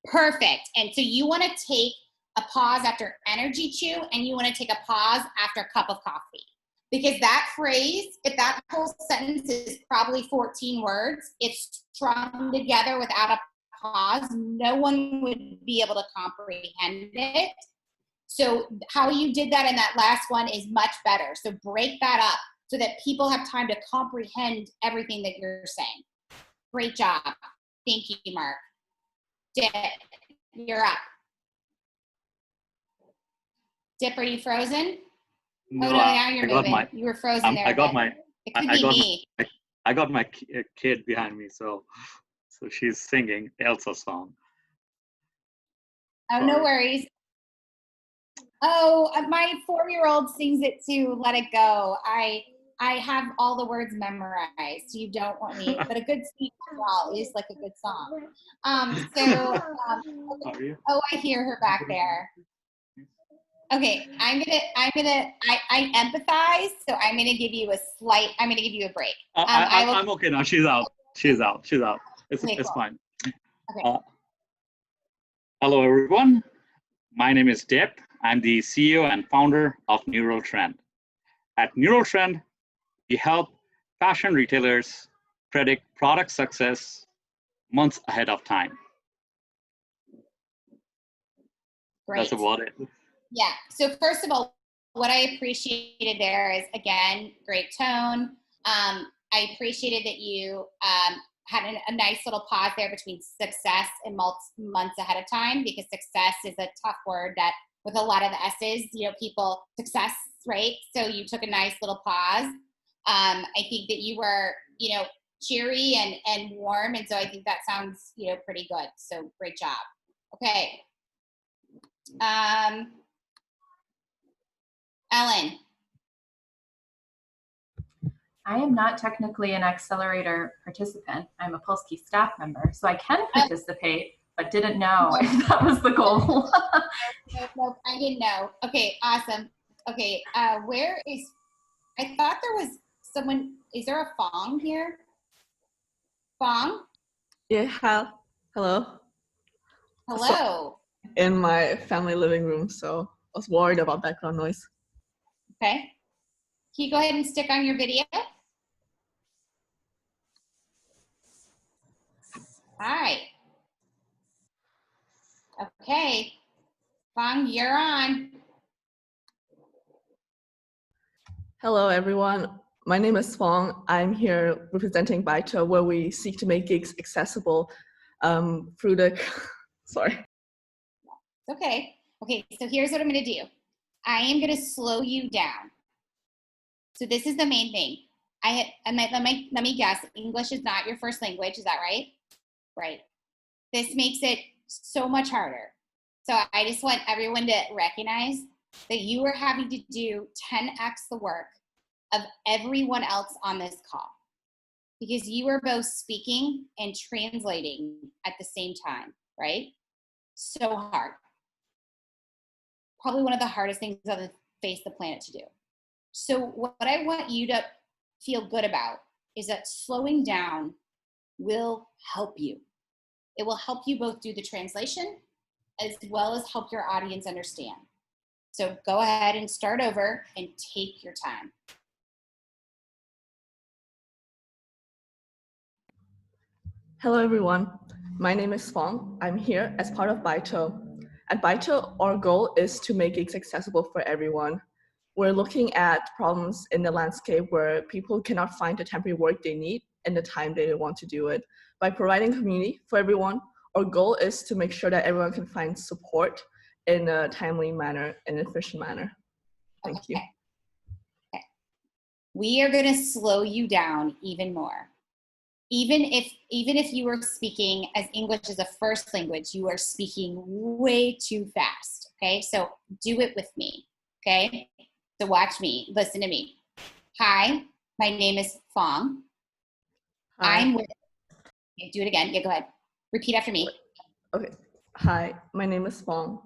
Perfect. And so you want to take a pause after energy chew, and you want to take a pause after a cup of coffee. Because that phrase, if that whole sentence is probably 14 words, it's strung together without a pause, no one would be able to comprehend it. So how you did that in that last one is much better. So break that up so that people have time to comprehend everything that you're saying. Great job. Thank you, Mark. Dip, you're up. Dip, are you frozen? No, oh, no, now you're moving. You were frozen there. I got my, it could be me. I got my kid behind me, so she's singing Elsa's song. Oh, no worries. Oh, my 4-year-old sings it too. Let it go. I have all the words memorized. So you don't want me, but a good speech overall is like a good song. Oh, I hear her back there. Okay, I empathize, so I'm gonna give you a break. I'm okay now. She's out. It's cool. fine. Okay. Hello, everyone. My name is Dip. I'm the CEO and founder of Neural Trend. At Neural Trend, We help fashion retailers predict product success months ahead of time. Great. That's about it. Yeah. So first of all, what I appreciated there is, again, great tone. I appreciated that you had a nice little pause there between success and months ahead of time, because success is a tough word that with a lot of the S's, people, success, right? So you took a nice little pause. I think that you were, cheery and warm. And so I think that sounds, pretty good. So great job. Okay. Ellen. I am not technically an accelerator participant. I'm a Pulse Key staff member, so I can participate, but didn't know if that was the goal. Nope, I didn't know. Okay, awesome. Okay, I thought there was someone, is there a Fong here? Fong? Yeah, hello. Hello. So, in my family living room, so I was worried about background noise. Okay. Can you go ahead and stick on your video? Hi. Okay. Fong, you're on. Hello, everyone. My name is Fong. I'm here representing Baito, where we seek to make gigs accessible through the, sorry. Okay. Okay, so here's what I'm going to do. I am going to slow you down. So this is the main thing. Let me guess. English is not your first language. Is that right? Right. This makes it so much harder. So I just want everyone to recognize that you are having to do 10x the work of everyone else on this call, because you are both speaking and translating at the same time, right? So hard. Probably one of the hardest things on the face of the planet to do. So what I want you to feel good about is that slowing down will help you. It will help you both do the translation as well as help your audience understand. So go ahead and start over and take your time. Hello, everyone. My name is Fong. I'm here as part of Baito. At Baito, our goal is to make gigs accessible for everyone. We're looking at problems in the landscape where people cannot find the temporary work they need and the time they want to do it. By providing community for everyone, our goal is to make sure that everyone can find support in a timely manner and efficient manner. Thank you. Okay. We are going to slow you down even more. Even if you are speaking as English as a first language, you are speaking way too fast. Okay, so do it with me. Okay, so watch me, listen to me. Hi, my name is Fong. Hi. I'm with. Okay, do it again. Yeah, go ahead. Repeat after me. Okay. Hi, my name is Fong.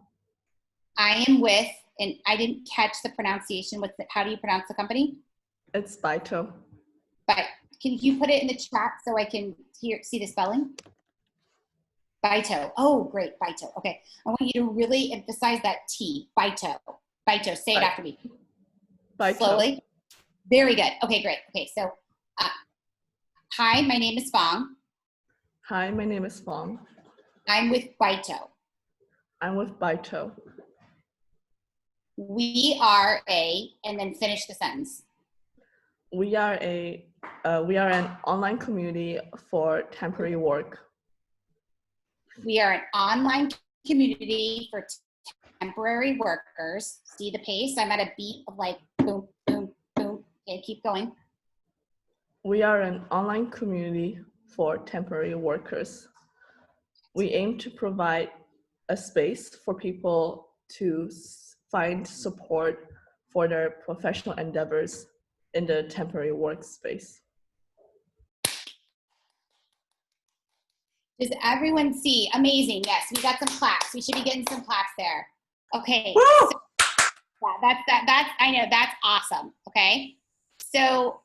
I am with, and I didn't catch the pronunciation. How do you pronounce the company? It's Baito. But can you put it in the chat so I can see the spelling? Baito. Oh, great, Baito. Okay, I want you to really emphasize that T. Baito. Baito. Say it after me. Baito. Slowly. Very good. Okay, great. Okay, so hi, my name is Fong. Hi, my name is Fong. I'm with Baito. I'm with Baito. We are and then finish the sentence. We are an online community for temporary work. We are an online community for temporary workers. See the pace? I'm at a beat of like boom, boom, boom. Okay, keep going. We are an online community for temporary workers. We aim to provide a space for people to find support for their professional endeavors in the temporary workspace. Does everyone see? Amazing. Yes, we got some claps. We should be getting some claps there. Okay. So, that's I know, that's awesome. Okay. So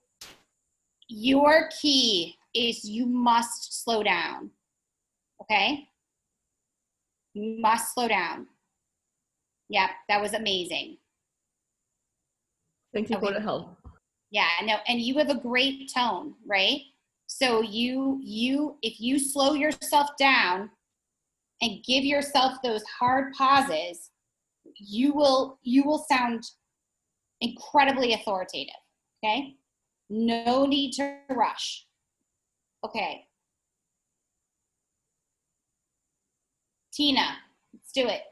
your key is you must slow down. Okay. You must slow down. Yep, that was amazing. Thank you for the help. Yeah, no, and you have a great tone, right? So if you slow yourself down and give yourself those hard pauses, you will sound incredibly authoritative, okay? No need to rush. Okay. Tina, let's do it.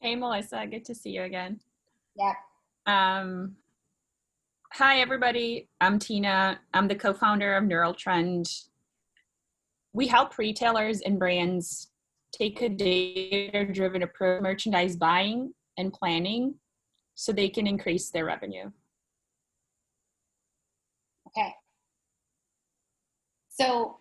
Hey, Melissa, good to see you again. Yeah. Hi, everybody. I'm Tina. I'm the co-founder of Neural Trend. We help retailers and brands take a data-driven approach to merchandise buying and planning so they can increase their revenue. Okay. So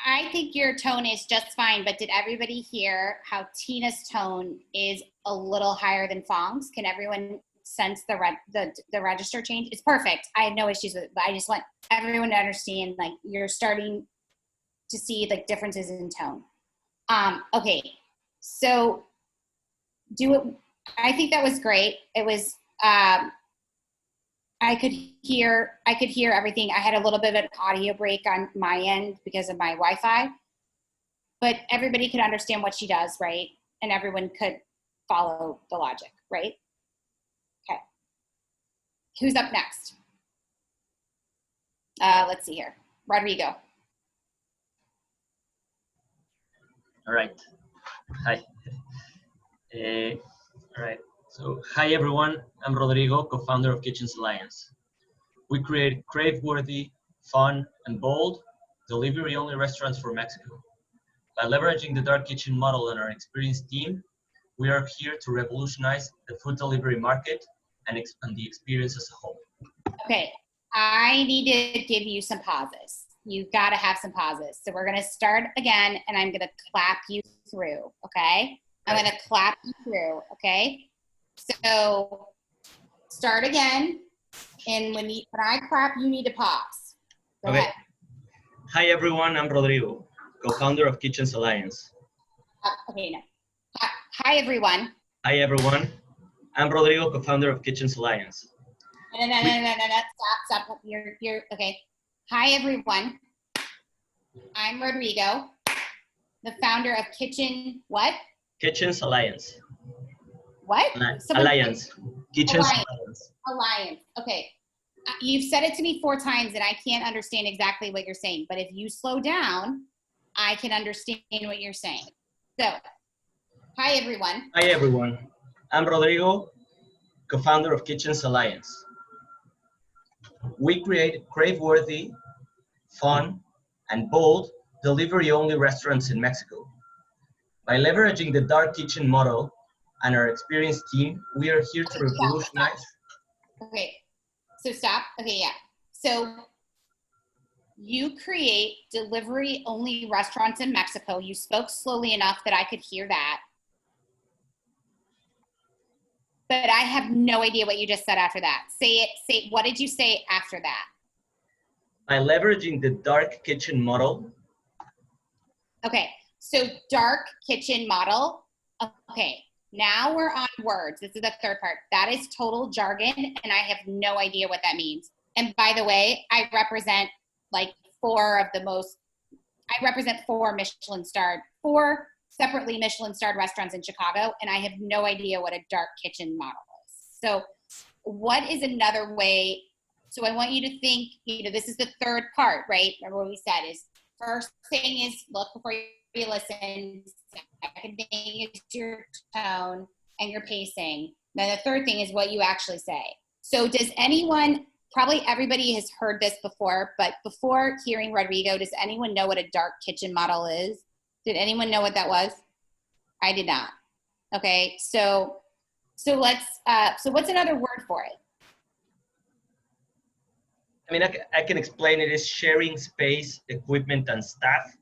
I think your tone is just fine, but did everybody hear how Tina's tone is a little higher than Fong's? Can everyone sense the register change? It's perfect. I have no issues with it, but I just want everyone to understand, like, you're starting to see like differences in tone. Okay, so I think that was great. It was, I could hear everything. I had a little bit of an audio break on my end because of my Wi-Fi, but everybody could understand what she does, right? And everyone could follow the logic, right? Okay. Who's up next? Let's see here. Rodrigo. All right. Hi. All right. So, hi everyone. I'm Rodrigo, co-founder of Kitchens Alliance. We create crave-worthy, fun, and bold delivery-only restaurants for Mexico. By leveraging the dark kitchen model and our experienced team, we are here to revolutionize the food delivery market and expand the experience as a whole. Okay, I need to give you some pauses. You've got to have some pauses. So we're going to start again, and I'm going to clap you through, okay? I'm going to clap you through, okay? So start again, and when I clap, you need to pause. Go ahead. Hi everyone, I'm Rodrigo, co-founder of Kitchens Alliance. Okay, no. Hi everyone. Hi everyone, I'm Rodrigo, co-founder of Kitchens Alliance. No. Stop. You're okay. Hi everyone. I'm Rodrigo, the founder of Kitchens Alliance. What? Alliance. Kitchens Alliance. Alliance. Okay. You've said it to me 4 times and I can't understand exactly what you're saying, but if you slow down, I can understand what you're saying. So, hi everyone. Hi everyone. I'm Rodrigo, co-founder of Kitchens Alliance. We create crave-worthy, fun, and bold delivery-only restaurants in Mexico. By leveraging the dark kitchen model and our experienced team, we are here to revolutionize. Okay, so stop. Okay, yeah. So you create delivery-only restaurants in Mexico. You spoke slowly enough that I could hear that. But I have no idea what you just said after that. What did you say after that? By leveraging the dark kitchen model. Okay, so dark kitchen model. Okay, now we're on words. This is the third part. That is total jargon, and I have no idea what that means. And by the way, I represent like 4 separately Michelin-starred restaurants in Chicago, and I have no idea what a dark kitchen model is. So what is another way? So I want you to think, this is the third part, right? Remember what we said is, first thing is look before you listen. Second thing is your tone and your pacing. Then the third thing is what you actually say. So does anyone, probably everybody has heard this before, but before hearing Rodrigo, does anyone know what a dark kitchen model is? Did anyone know what that was? I did not. Okay, so let's, so what's another word for it? I mean, I can explain it as sharing space, equipment, and staff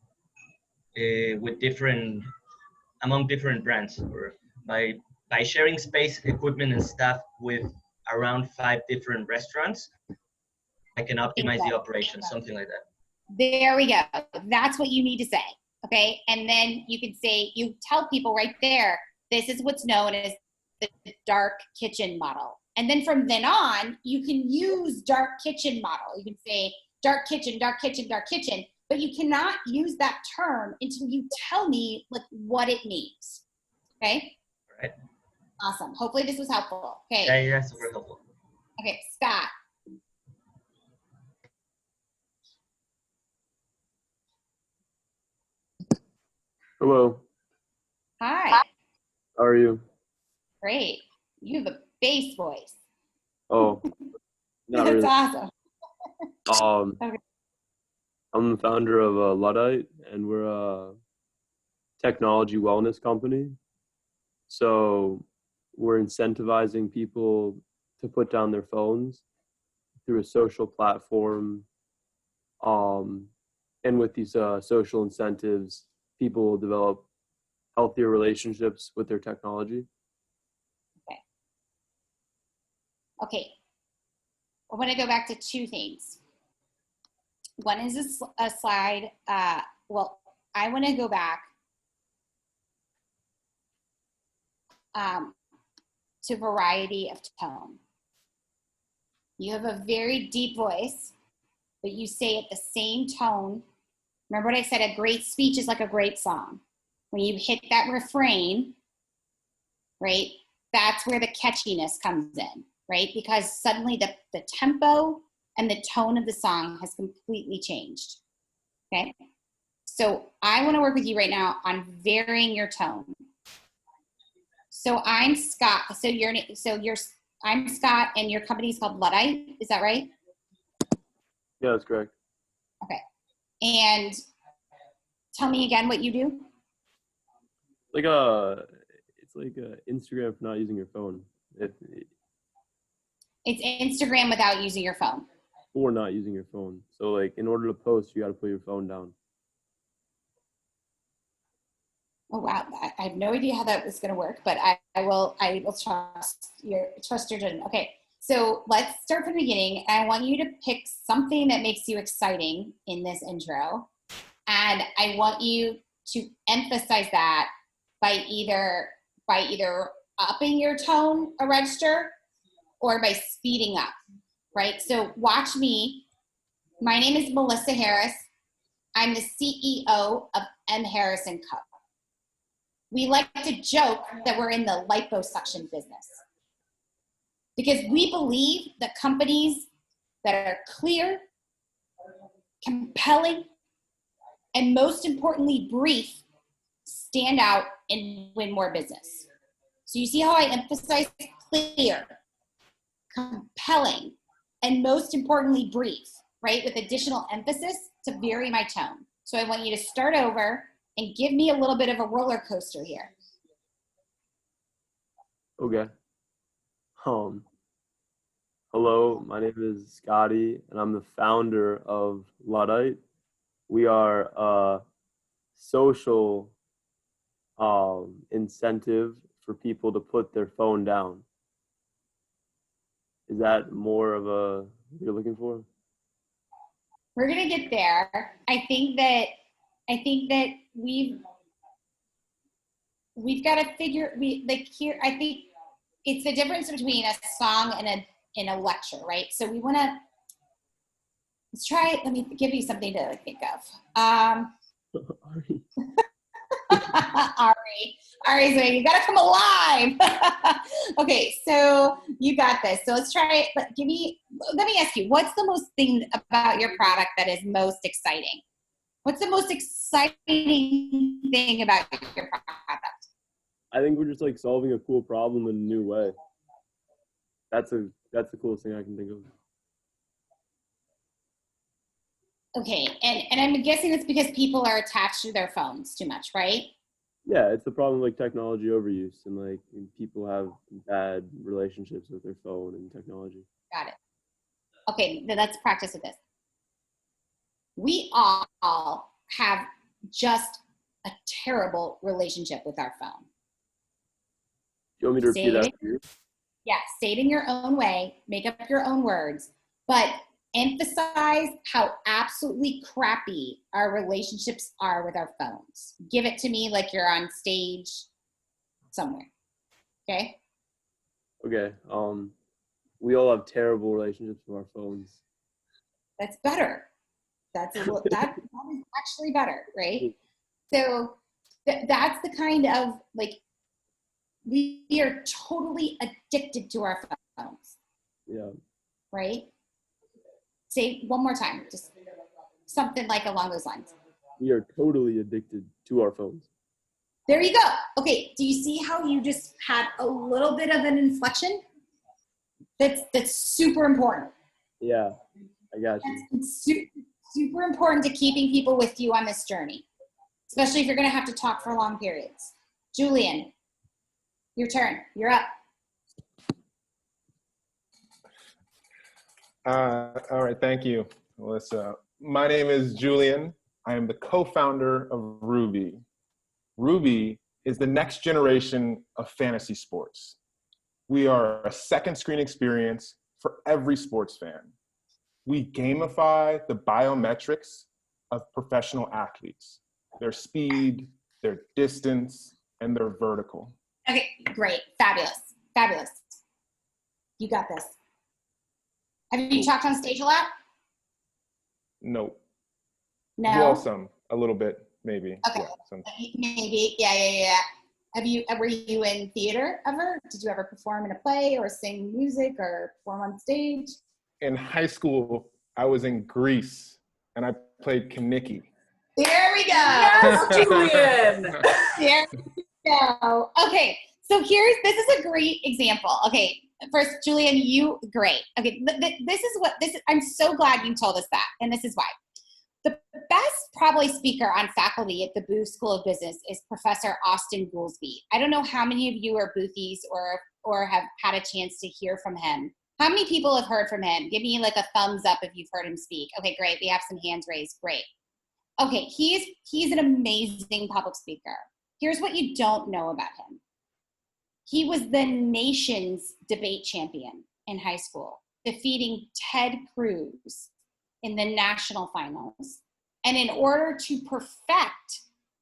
among different brands. Or by sharing space, equipment, and staff with around 5 different restaurants, I can optimize the operation, something like that. There we go. That's what you need to say. Okay, and then you can say, you tell people right there, this is what's known as the dark kitchen model. And then from then on, you can use dark kitchen model. You can say dark kitchen, dark kitchen, dark kitchen, but you cannot use that term until you tell me like what it means. Okay? Right. Awesome. Hopefully this was helpful. Okay. Yeah, super helpful. Okay, Scott. Hello. Hi. How are you? Great. You have a bass voice. Oh, not That's really. awesome. Okay. I'm the founder of Luddite, and we're a technology wellness company. So we're incentivizing people to put down their phones through a social platform. And with these social incentives, people will develop healthier relationships with their technology. Okay. I want to go back to two things. One is a slide. Well, I want to go back to variety of tone. You have a very deep voice, but you say at the same tone. Remember what I said, a great speech is like a great song. When you hit that refrain, right, that's where the catchiness comes in, right? Because suddenly the tempo and the tone of the song has completely changed, okay? So I want to work with you right now on varying your tone. So I'm Scott. I'm Scott, and your company is called Luddite. Is that right? Yeah, that's correct. Okay. And tell me again what you do. It's like Instagram for not using your phone. It's Instagram without using your phone. Or not using your phone. So like in order to post, you got to put your phone down. Oh wow, I have no idea how that was going to work, but I will trust your judgment. Okay, so let's start from the beginning. I want you to pick something that makes you exciting in this intro, and I want you to emphasize that by either upping your tone a register or by speeding up, right? So watch me. My name is Melissa Harris. I'm the CEO of M. Harris & Co. We like to joke that we're in the liposuction business because we believe that companies that are clear, compelling, and most importantly, brief stand out and win more business. So you see how I emphasize clear, compelling, and most importantly, brief, right? With additional emphasis to vary my tone. So I want you to start over and give me a little bit of a roller coaster here. Okay. Hello, my name is Scotty, and I'm the founder of Luddite. We are a social incentive for people to put their phone down. Is that more of a what you're looking for? We're gonna get there. I think that we've got to figure here. I think it's the difference between a song and a lecture, right? So we want to let's try it. Let me give you something to think of. Ari's way. You got to come alive. Okay, so you got this. So let's try it. But let me ask you, what's the most thing about your product that is most exciting? What's the most exciting thing about your product? I think we're just like solving a cool problem in a new way. That's the coolest thing I can think of. Okay, and I'm guessing it's because people are attached to their phones too much, right? Yeah, it's the problem like technology overuse and like people have bad relationships with their phone and technology. Got it. Okay, then let's practice with this. We all have just a terrible relationship with our phone. Do you want me to repeat that for you? Yeah, say it in your own way, make up your own words, but emphasize how absolutely crappy our relationships are with our phones. Give it to me like you're on stage somewhere. Okay? Okay. We all have terrible relationships with our phones. That's better. That is actually better, right? So that's the kind of like, we are totally addicted to our phones. Yeah. Right? Say one more time, just something like along those lines. We are totally addicted to our phones. There you go. Okay, do you see how you just had a little bit of an inflection? That's super important. Yeah, I got you. It's super important to keeping people with you on this journey, especially if you're going to have to talk for long periods. Julian, your turn. You're up. All right, thank you, Melissa. My name is Julian. I am the co-founder of Ruby. Ruby is the next generation of fantasy sports. We are a second screen experience for every sports fan. We gamify the biometrics of professional athletes, their speed, their distance, and their vertical. Okay, great. Fabulous. Fabulous. You got this. Have you talked on stage a lot? No. No? Well, a little bit, maybe. Okay. Yeah, some. Maybe. Yeah. Were you in theater ever? Did you ever perform in a play or sing music or perform on stage? In high school, I was in Greece and I played Kaniki. There we go. Yes, Julian. There we go. Okay, so this is a great example. Okay, first, Julian, great. Okay, I'm so glad you told us that, and this is why. The best probably speaker on faculty at the Booth School of Business is Professor Austin Goolsbee. I don't know how many of you are Boothies or have had a chance to hear from him. How many people have heard from him? Give me like a thumbs up if you've heard him speak. Okay, great. We have some hands raised. Great. Okay, he's an amazing public speaker. Here's what you don't know about him. He was the nation's debate champion in high school, defeating Ted Cruz in the national finals. And in order to perfect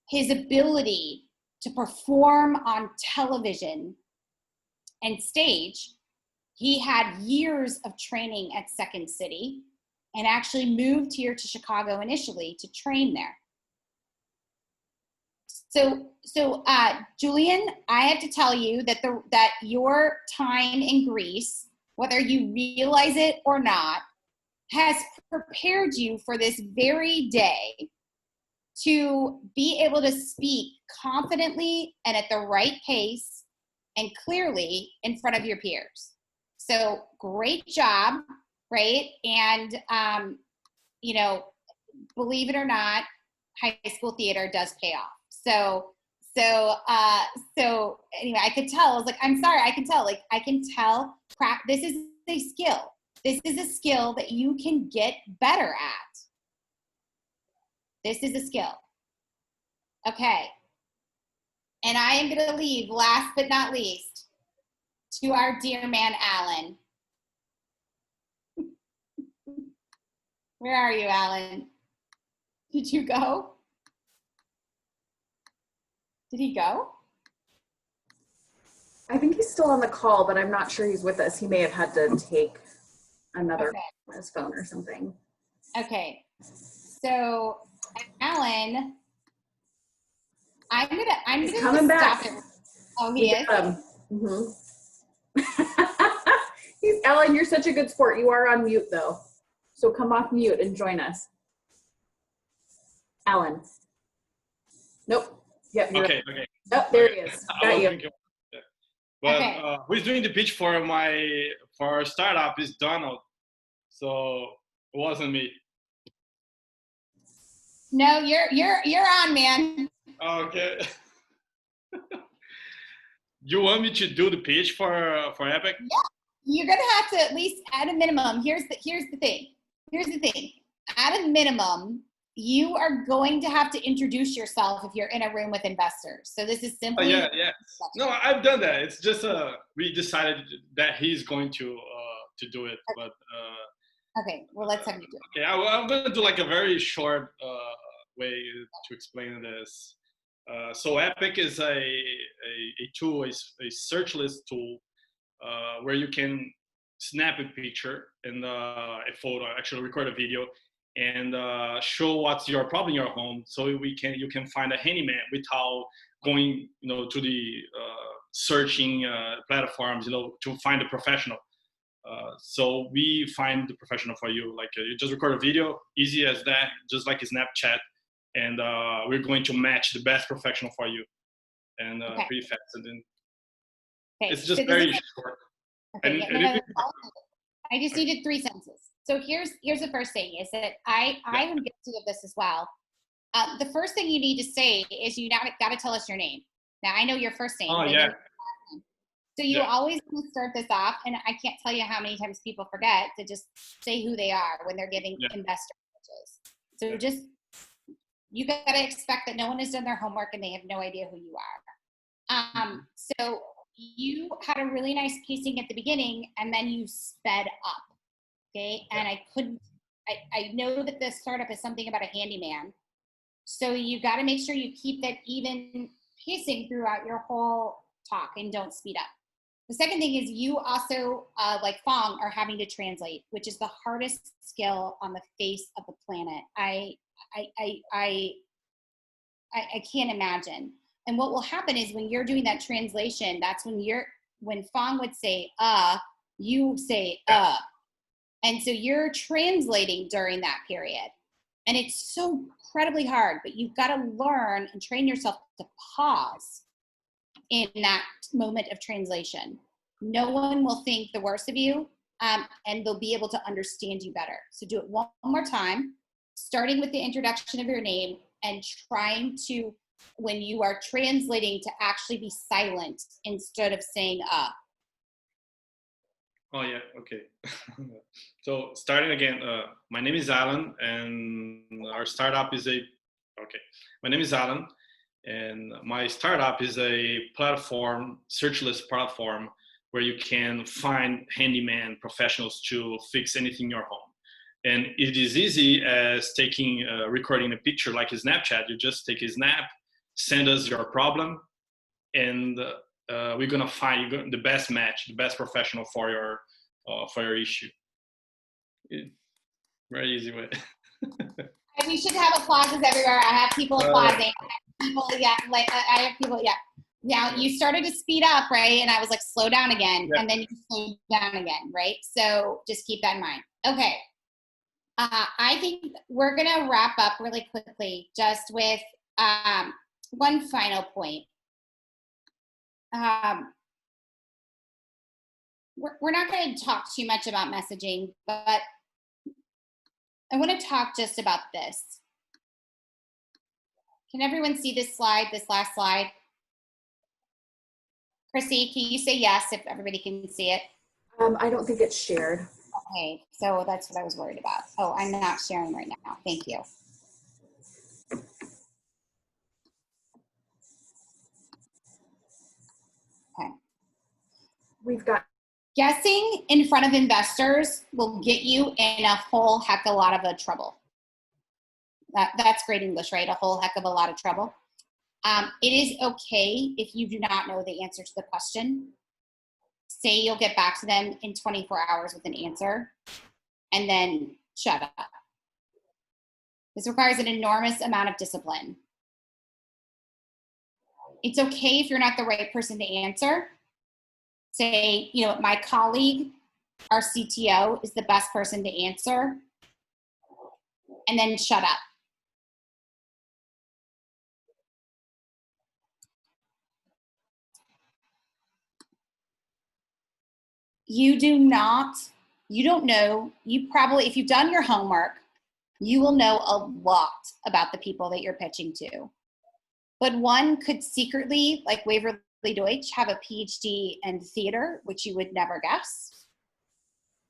his ability to perform on television and stage, he had years of training at Second City and actually moved here to Chicago initially to train there. So Julian, I have to tell you that your time in Greece, whether you realize it or not, has prepared you for this very day to be able to speak confidently and at the right pace and clearly in front of your peers. So great job, right? And, believe it or not, high school theater does pay off. So anyway, I could tell, I was like, I'm sorry, I can tell, this is a skill. This is a skill that you can get better at. This is a skill. Okay. And I am going to leave, last but not least, to our dear man, Alan. Where are you, Alan? Did you go? Did he go? I think he's still on the call, but I'm not sure he's with us. He may have had to take another on his phone or something. Okay. So, Alan, I'm gonna coming stop back. it. Oh, he is? Mm-hmm. Alan, you're such a good sport. You are on mute though. So come off mute and join us. Alan. Nope. Yep. Okay. Oh, there he is. Got you. But who's doing the pitch for our startup is Donald. So it wasn't me. No, you're on, man. Okay. You want me to do the pitch for Epic? Yeah. You're gonna have to at least at a minimum. Here's the thing. At a minimum, you are going to have to introduce yourself if you're in a room with investors. So this is simply. Yeah. No, I've done that. It's just we decided that he's going to do it, but. Okay. Well, let's have you do it. Okay, I'm gonna do like a very short way to explain this. So Epic is a tool, a search list tool, where you can snap a picture and a photo, actually record a video, and show what's your problem in your home, so you can find a handyman without going to the searching platforms to find a professional. So we find the professional for you. Like you just record a video, easy as that, just like a Snapchat, and we're going to match the best professional for you, and pretty fast. And then it's just very short. Okay, I just needed 3 sentences. So here's the first thing is that I am guilty of this as well. The first thing you need to say is you got to tell us your name. Now I know your first name. Oh yeah. So you always want to start this off, and I can't tell you how many times people forget to just say who they are when they're giving investor pitches. So just you got to expect that no one has done their homework and they have no idea who you are. So you had a really nice pacing at the beginning, and then you sped up. Okay, and I know that this startup is something about a handyman, so you got to make sure you keep that even pacing throughout your whole talk and don't speed up. The second thing is you also, like Fong, are having to translate, which is the hardest skill on the face of the planet. I can't imagine. And what will happen is when you're doing that translation, that's when Fong would say, you say, And so you're translating during that period. And it's so incredibly hard, but you've got to learn and train yourself to pause in that moment of translation. No one will think the worst of you, and they'll be able to understand you better. So do it one more time, starting with the introduction of your name and trying to, when you are translating, to actually be silent instead of saying Oh yeah, okay. So starting again, my name is Alan, and our startup is my name is Alan, and my startup is a platform, searchless platform, where you can find handyman professionals to fix anything in your home. And it is easy as recording a picture like a Snapchat. You just take a snap, send us your problem, and we're gonna find you the best match, the best professional for your issue. Very easy way. We should have applauses everywhere. I have people applauding. I have people. Now you started to speed up, right? And I was like, slow down again, and then you slowed down again, right? So just keep that in mind. Okay. I think we're gonna wrap up really quickly, just with one final point. We're not going to talk too much about messaging, but I want to talk just about this. Can everyone see this slide, this last slide? Chrissy, can you say yes if everybody can see it? I don't think it's shared. Okay, so that's what I was worried about. Oh, I'm not sharing right now. Thank you. Okay. We've got guessing in front of investors will get you in a whole heck of a lot of trouble. That's great English, right? A whole heck of a lot of trouble. It is okay if you do not know the answer to the question. Say you'll get back to them in 24 hours with an answer, and then shut up. This requires an enormous amount of discipline. It's okay if you're not the right person to answer. Say, my colleague, our CTO, is the best person to answer, and then shut up. You don't know, if you've done your homework, you will know a lot about the people that you're pitching to. But one could secretly, like Waverly Deutsch, have a PhD in theater, which you would never guess.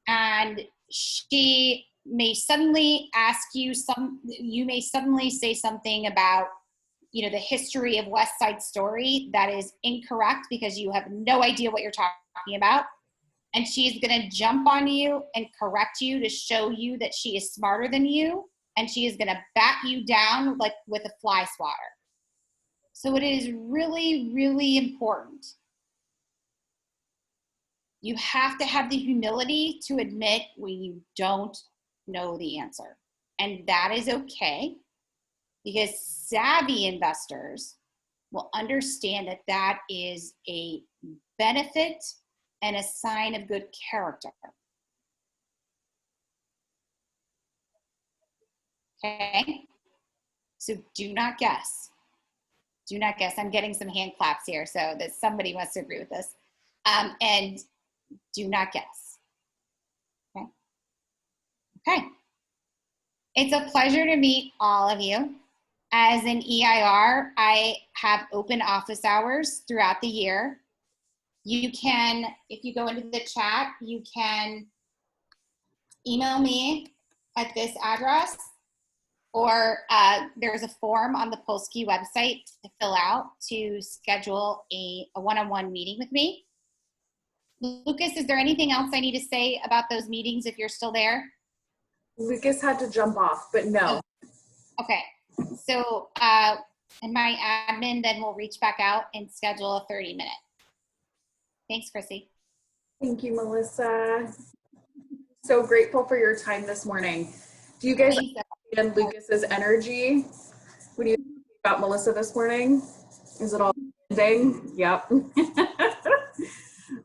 And she may suddenly ask you you may suddenly say something about, the history of West Side Story that is incorrect because you have no idea what you're talking about. And she's going to jump on you and correct you to show you that she is smarter than you. And she is going to bat you down like with a fly swatter. So it is really, really important. You have to have the humility to admit when you don't know the answer. And that is okay, because savvy investors will understand that that is a benefit and a sign of good character. Okay? So do not guess. Do not guess. I'm getting some hand claps here, so that somebody must agree with this. And do not guess. Okay? Okay. It's a pleasure to meet all of you. As an EIR, I have open office hours throughout the year. You can, if you go into the chat, you can email me at this address, or there's a form on the Polsky website to fill out to schedule a one-on-one meeting with me. Lucas, is there anything else I need to say about those meetings if you're still there? Lucas had to jump off, but no. Okay, so and my admin then will reach back out and schedule a 30-minute. Thanks, Chrissy. Thank you, Melissa. So grateful for your time this morning. Do you guys understand Lucas's energy when you think about Melissa this morning? Is it all ending? Yep.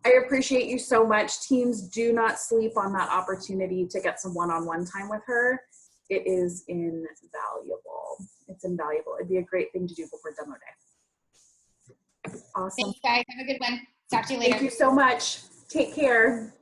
I appreciate you so much. Teams, do not sleep on that opportunity to get some one-on-one time with her. It is invaluable. It's invaluable. It'd be a great thing to do before demo day. Awesome. Thanks, guys. Have a good one. Talk to you later. Thank you so much. Take care.